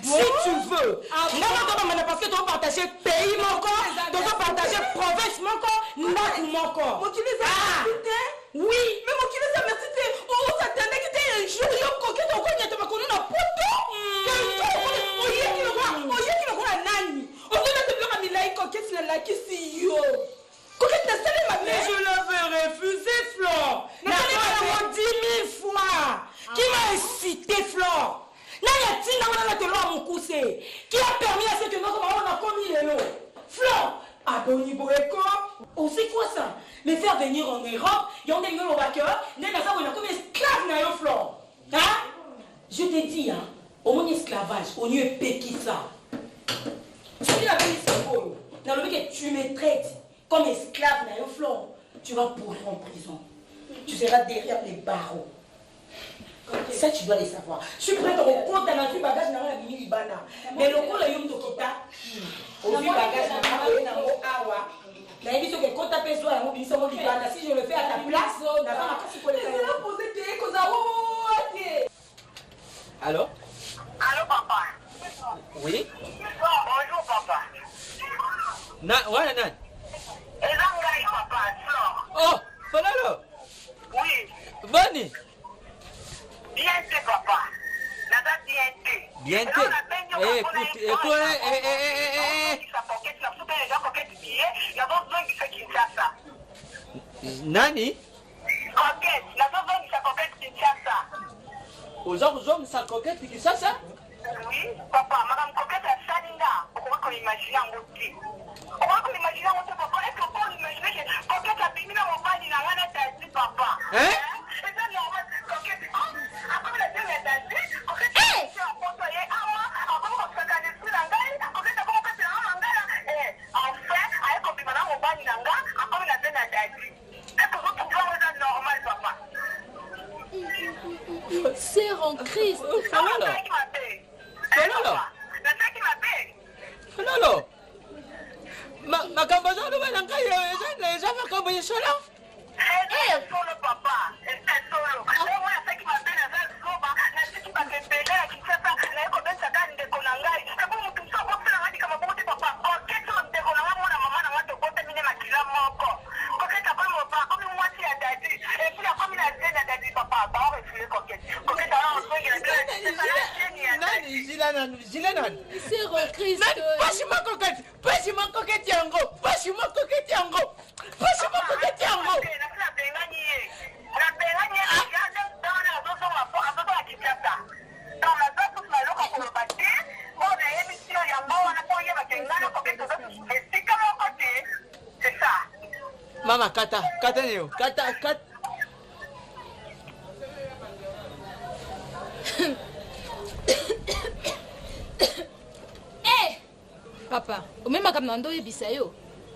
Si tu veux. Parce que tu vas partager pays moko, tu vas partager province moko, ndaku moko. Oui. Mais mon kilo ça merci te. On s'attendait que tu un jour yo coquette au coin de ma colonne na poto. Oye qui le voit nani. On doit te faire milai coquette la qui si yo. Coquette na sale ma mère. Je l'avais refusé Flore. Na pas 10 000 fois. Qui m'a incité Flore? Qui a permis à ce que notre maman a commis les lots? Flore, Aboni Boeko, aussi quoi ça? Les faire venir en Europe, ils ont des gueules au vainqueur, ils ont comme esclaves dans Flore. Hein? Je te dis, hein, au moins esclavage, au lieu de péquer ça. Si la vie c'est dans le fait que tu me traites comme esclave dans Flore, tu vas pourrir en prison. Tu seras derrière les barreaux. Ça, tu dois les savoir. Je suis prête au compte dans le bagage dans la mini Libana. Mais le coup, le yom dokita, au bagage dans la awa. La émission que quand tu as besoin de mon Libana, si je le fais à ta place, on n'a pas de pour les faire. Allô? Allô, papa? Oui? Bonjour, papa. Ouais, Nan. Papa, oh, Falalo? Oui. Boni? Bien fait, papa. Bien fait. Écoute, Nani? Aux hommes, ça coquette, qui ça? Oui, papa, madame coquette à Salinda. Pourquoi qu'on imagine un outil? Pourquoi qu'on imagine un outil? Pourquoi est-ce qu'on imagine que coquette a béni dans mon panier, n'a rien à dire, papa? Hein? C'est ça, normal, coquette. Après la dernière d'année, coquette a été empoisonné à moi. Encore, on se regarde sur la gaille. Coquette a commencé à manger. Enfin, avec un compliment dans mon panier, encore la dernière d'année. Est-ce que vous pouvez être normal, papa? C'est en Christ. Falalo. Makambo zalo bana nkayo eza makambo yesola. Solo papa, solo. Moi ça qui m'appelle avec Zoba, na siki ba kembele ya kisasa na yeko bensa gani de konangai. Ebo mutu so ko fela ngadi kama bote papa. O keto de konanga mona mama na wato bote mine makila moko. Ko keta kwa mo pa, komi mwati ya dadi. E pila komi na zena dadi papa, ba o refile ko ket. Ko keta na o swenge na Zilana. C'est en Christ. Pas coquette yango. Mama, kata nyo. Kata. Papa, au même comme Nando et Bissayo,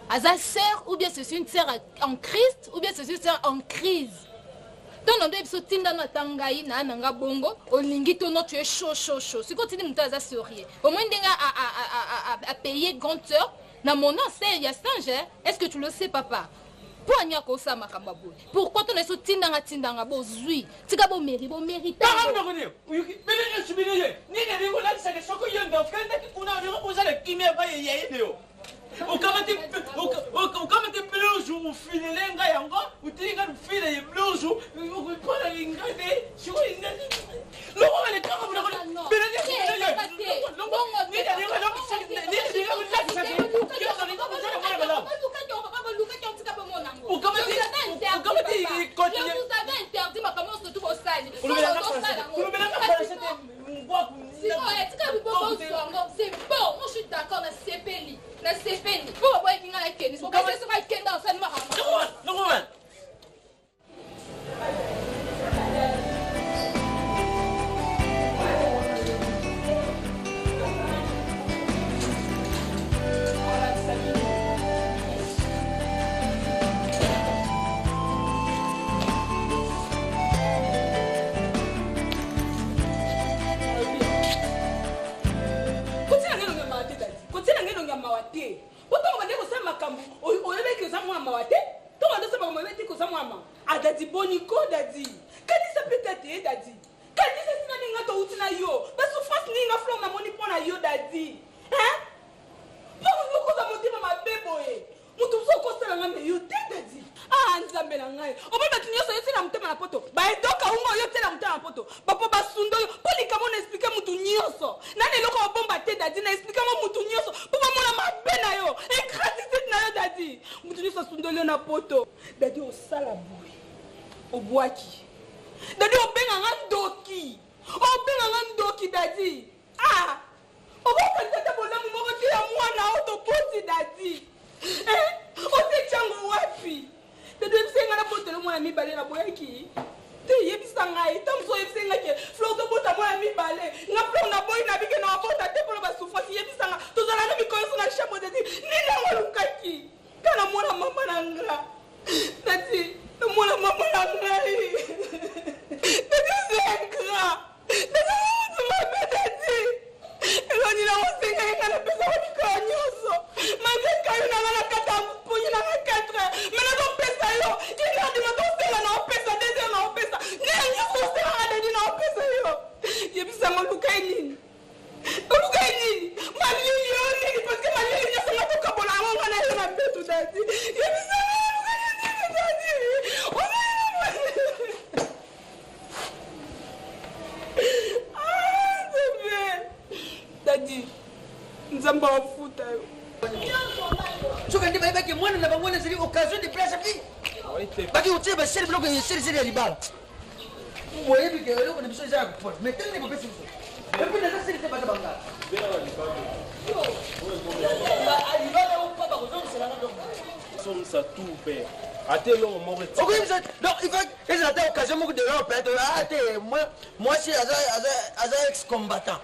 Aza sœur ou bien c'est une sœur en Christ ou bien c'est une sœur en crise. Donc Nando et Bisso tinda na tangai na nanga bongo, au lingito no tu es chaud. Si continue mon Aza sérieux. Au moins denga à payer grande sœur. Na mon nom c'est Yasange. Est-ce que tu le sais papa? Pourquoi tu es so tindanga bozui? Tika bo mérite. C'est bon, moi je suis d'accord, na CPLI. Pour voir qui a été, pour que ce soit quelqu'un dans cette marque. Adadi boniko dadi. Kadi ça peut être dadi. Kadi ça ninga touti na yo basouffrance ninga flor na moni mpo na yo dadi mpo okoza motema mabe boye moto mosu okosalanga me yo te dadi nzambe na ngai obai bato nyonso yo tela motema na poto baedoka ungo yo tela motema na poto bapo basunda oyo mpo likamo na explike motu nyonso nani eloko babomba te dadi na explikamo motu nyonso mpo bamona mabe na yo écrasitete na yo dadi motu nyonso asundoli yo na poto dadi osala boye obwaki dadi obenganga ndoki dadi obokanitata bolamu moko te ya mwana o topoti dadi otetiango wapi dadi oyebisenga na botelo mwana mibale na boyaki te yebisa ngai ta mosu oyebisenga ke flor tobota mwana mibale nga flor na boyi na bike na wabota te mpona basouffrance yebisanga tozala na mikoyoso na chamo dadi ninango olukaki kana mwana mama na nga dadi mwana mama na ngai dadi zengra dadi mutu mabe dadi eloni na mosenga yenga na pesa wadikoya nyonso mazekayo nanga na kata mpunyi nanga 4 me nazopesa yo inadima tosenga na opesa dede na opesa nea nyonso osenganga dadi na opesa yo yebisanga olukai nini malili yo nini parceke malili nyonso nga tokabola yango nga na yo na mbetu dadi yebisanga dadi nzambe wafuta yo soki nde bayebaki mwana na bango wana ezali occasion de place api baki otie basele biloko eseliseli ya libala boyebi ke eloko na biso eza ya kopona mais tenge bopesi biso epi naza seli te bata bangala libala opapa kozongiselanga sonsa tout père ate eloko moko okoyebisa donc il faut ezala te occasion moko de leur peut-être ate mwasi aza ex combattant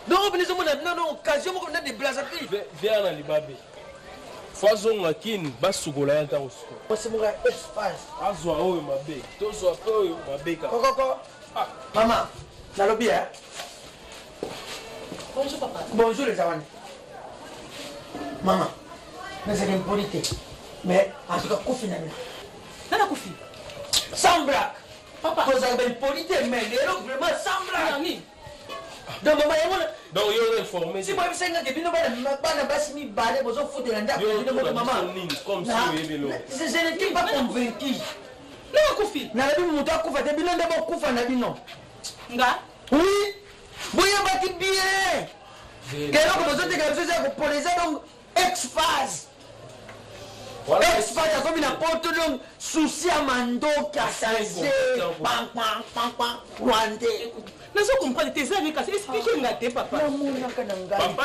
donc obinisa mona non occasion moko na de place api vers na libabe fo azonga kini basukola ya ntango sukola mwasi moko ya exphase azwa oyo mabe tozwa mpe oyo mabeka kokoko mama nalobi bonjour papa bonjour eza wana mama nazali mpoli te mais en tout cas kufi na mina nana kufi sans blague tozali bampoli te mais lelo vraiment sans blague donc mama yango donc yo informé si boyebisengaki bino bana basi mibale bozofutela ndako bino moto mama je n'étais pas convaincu nana kufi nalobi moto akufa te bino nde bokufa na bino nga oui boyebaki bien keloko bozoteka biso eza kopoleza donc exphase exphase akomi na poto donc susi ya mandoki asanse rwande nazo comprendre te eza nekasi explike nga te papa namonaka na papa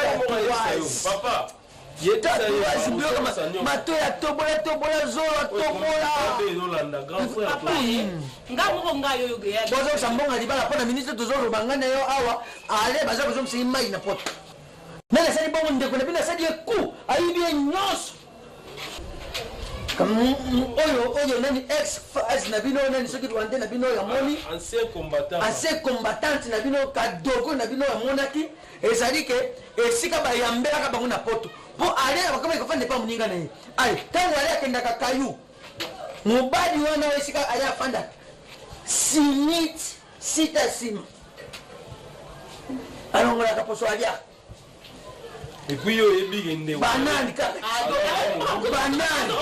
tatouage biloko mato ya tobola zolo tobola nga moko ngai oyo bozokisa mbonga libala mpo na ministre tozoloba ngai na yo awa ale baza kozomisa mai na poto nani asali bongo ndeko na bino asali eku ayibi ye nyonso oyo nani ex na bino nani soki rwande na bino yamoni ancien combattante na bino kadogo na bino yamonaki ezali ke esika bayambelaka bango na poto mpo ale bakoma ekofanda epa moninga na ye ale ntango ale akendaka kayu mobali wana o esika ale afandaka sinit sita nsima alongolaka poso aliaka epuis yo oyebike nde banani kaka banani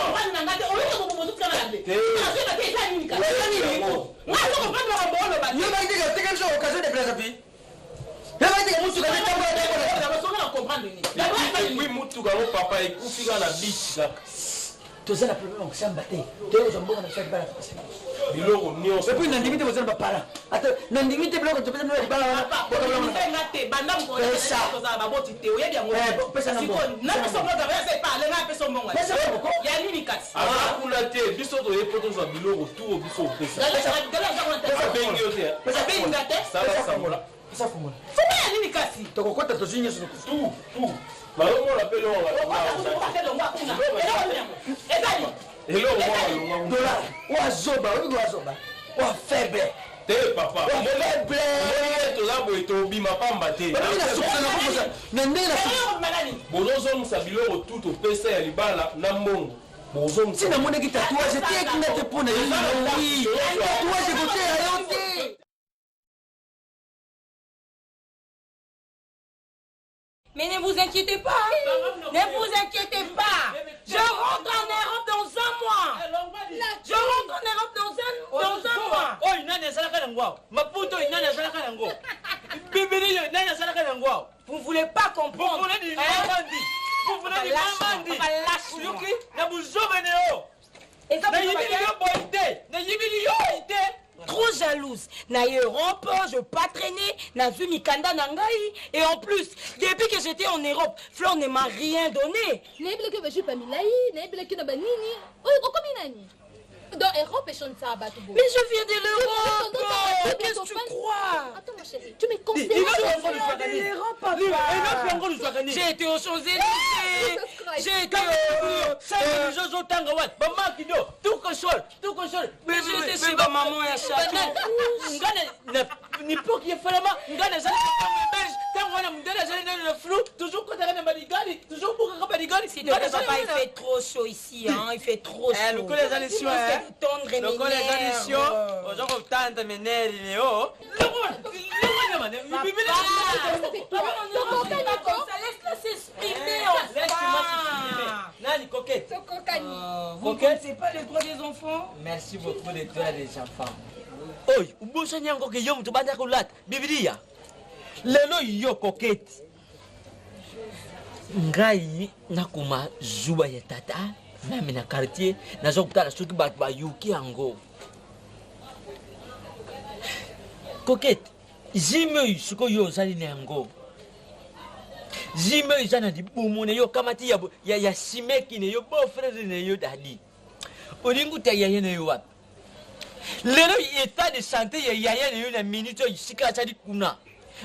yo baiteka teka biso occasion de place pi yo baiteka musuka epuis mutuka ngo papa ekufi kaka na bici kaka toza na problème okosamba te toyozwa mbongo na biso ya libala biloko nyonso epuis nandimi te bozala bapara ata nandimi te biloko topesa bino ya libala wana azakuna te biso toye po tozwa biloko tuo biso opesa abengi yo te tokokota tozwi nyonso balomona mpe dola wazoba olingi wazoba wa faible te papa toza boye tobima pamba te bozozongisa biloko tu topesa ya libala na mbongo tina moneki tatouage te ekinga te mpona tatouage koteya yo te Mais ne vous inquiétez pas. Ne vous inquiétez pas. Je rentre en Europe dans 1 mois. Je rentre en Europe dans un mois. Oh, il n'a pas de quoi. Ma puto, il n'a pas de quoi. Bébé, il n'a pas de quoi. Vous ne voulez pas comprendre. Vous voulez dire Mamandi. Vous voulez dire Mamandi. Yuki, na buzobene. Et ça, trop jalouse. Na Europe, je pas traîner, na vu Mikanda Nangai. Et en plus, depuis que j'étais en Europe, Flore ne m'a rien donné. Mais je suis pas Milai, mais je suis pas Nini. Dans l'Europe, je ne sais pas. Mais je viens de l'Europe. Qu'est-ce que tu crois? Attends, ma chérie, tu me conseilles. J'ai été aux Champs-Élysées. J'ai été mais j'étais chez ma maman à Château. Papa, il fait trop chaud ici, hein. Il fait trop chaud. Vous connaissez pas les droits des enfants? Merci beaucoup les droits des enfants. Oi, ubusanya yango ke yom tubanda kulat. Biblia. Lelo yo koketi. Ngai nakuma zuba ya tata. Nami na quartier nazokutala soki bato bayuki yango. Koketi. Zime suko yo zali na yango. Zime izana di bumune yo kamati ya simeki ne yo beau-frère ne yo dadi. Olingu ta yaya ne yo wapi? Lelo état de santé ya yaya ne yo na minute isika chadi kuna.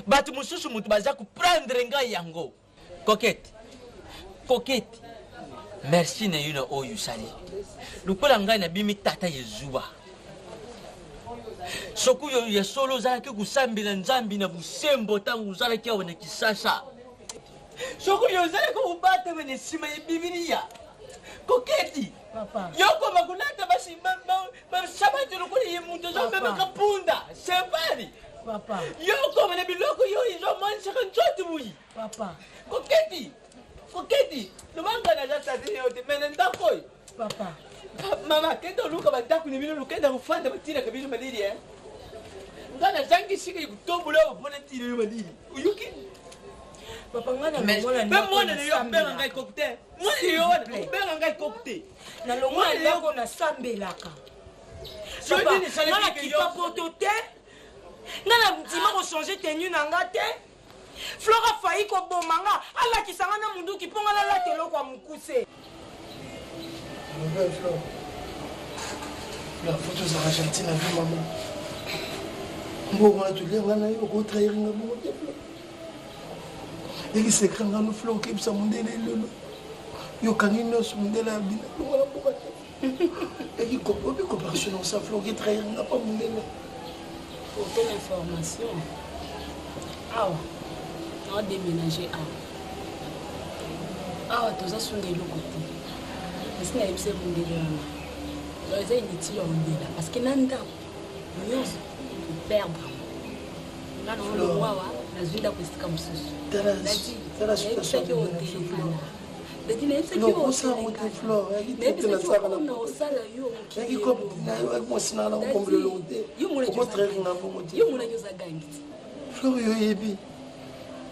Batu mususu mutu baza ku prendre nga yango. Koketi. Koketi. Merci na yo na oyo sali. Lukola ngai na bimi tata yezuba. Soku yo ya solo zalaki kusambila nzambi na busembo tangu zalaki awana kisasa. Soku yo zalaki kubata wene sima ya Biblia. Koketi. Papa. Yoko makulata basi sabati lukuli yemuntu zombe makapunda. Separi. Papa. Yoko mene biloko yo izo mancha kanchoti bui. Papa. Koketi. Koketi. Lumanga na jata dini yote mene ndakoi. Papa. Mama kendo luka bandaku ni bino lukenda kufanda batira kabisa madiri eh. Ngana zangi shika yukutombula wapona tira yo madiri. Uyuki. Papa ngana mona ni mona ni yo benga ngai cocktail. Mona ni yo benga ngai cocktail. Na lomona yako na sambelaka. Papa ngana kipa poto te. Ngana mtima ko changer tenue na ngate. Flora failli ko bomanga ala kisanga na mundu kiponga la latelo kwa mukuse. Nouvelle Flore. La photo de l'Argentine avec maman. Bon, on a tout l'air, on a eu au trahir un bon Dieu. Et qui s'écrit dans nos fleurs qui sont montés les loulous. Yo canino sont montés la bine. Et qui comprend bien comparaison dans sa fleur qui trahir n'a pas monté. Pour quelle information? Ah, on a déménagé ah, tout ça sont des locaux. Parce que c'est mon délire. Ils ont inutile en délire. Parce que nanda, nous perdre. Là, on le voit, la vie d'un petit comme ça. C'est la situation de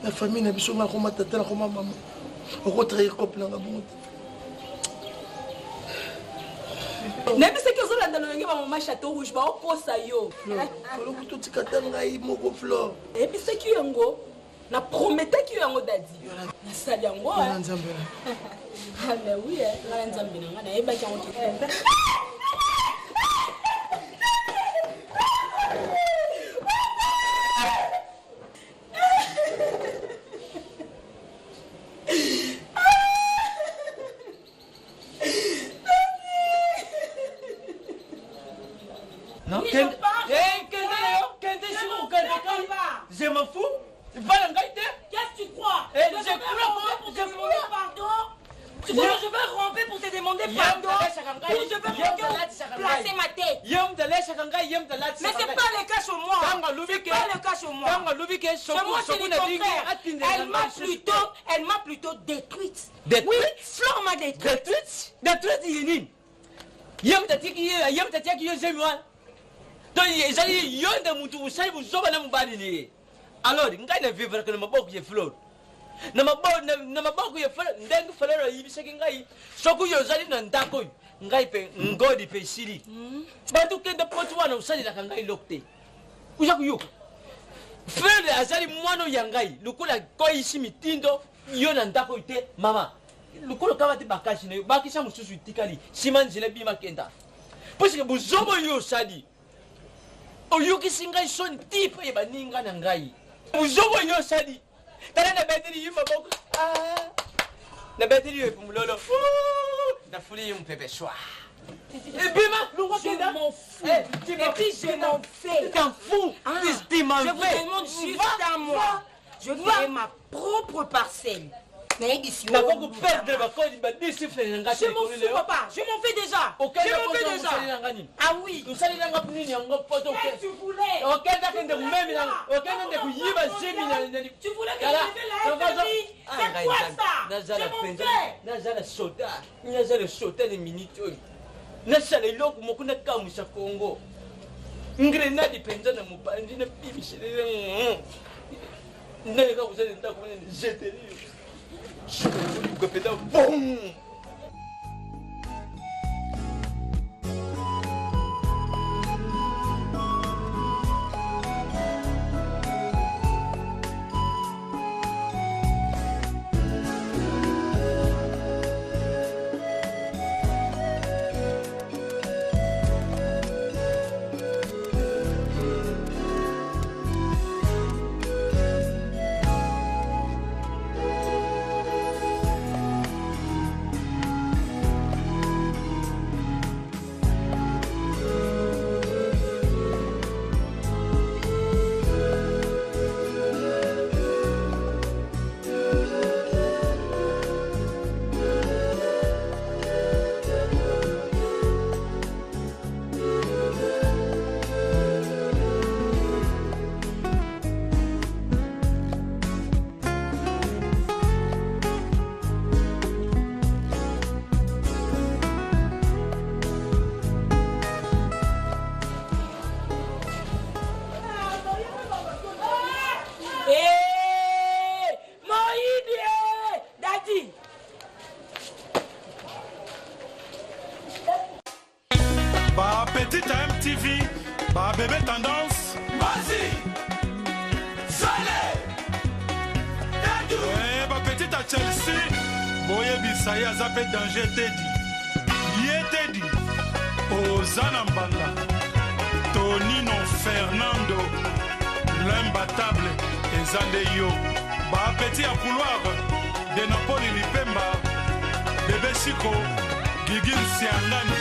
la famille n'a pas maman. On retrouve couple dans la bonne. Même si vous avez un château rouge, vous avez un château rouge. Et puis c'est qui est un go? Na promettais qu'il y a un dadi. Na sali yango. Ah mais oui, la nzambe na ngana eba ki ngoki. Non, je m'en fous. Qu'est-ce que tu crois? Je crois. Pardon. Tu crois que je vais romper pour te te demander pardon. Je veux placer ma tête. Mais c'est pas le cas chez moi. C'est pas le cas chez moi. Chez moi, c'est le contraire. Elle m'a plutôt détruite. Oui, Flore m'a détruite. Détruite, il est nul. Yom tatiaki yo zemwa. Donc ezali yo nde mutu usali buzoba na mubali ni. Alors ngai na vivre que na maboko ye Flore. Na maboko ye Flore ndengu Flore yibiseki ngai. Soku yo zali na ndako ngai pe ngodi pe siri. Bantu kende potu wana usali la ngai lokte. Kuja kuyo. Flore azali mwana ya ngai. Lukula ko isi mitindo yo na ndako ite mama. Lukolo kaba te bakashi na yo bakisha mususu itikali simanzile bima kenda parce que buzobo yo sadi oyoki singa son type e baninga na ngai buzobo yo sadi tala na beteli yima boko na beteli yo pumulolo na fuli yum pepe soir et bima lungo kenda m'en fous et puis je m'en fais t'en fous tu m'en fais je vous demande juste à moi je veux ma propre parcelle. Je m'en fous, papa. Je m'en fais déjà. Ah oui. Tu voulais. Tu voulais que je c'est quoi ça? Je Boum! Petite MTV, bah bébé tendance. Vas-y, Salé. Eh bah petite à Chelsea, boye bisaya zappé danger Teddy. Yé Teddy, Ozana Mbanga, Tonino Fernando, l'imbattable Ezande Yo. Bah petit à couloir de Napoli Lipemba, bébé Chico, Gigil Siangani.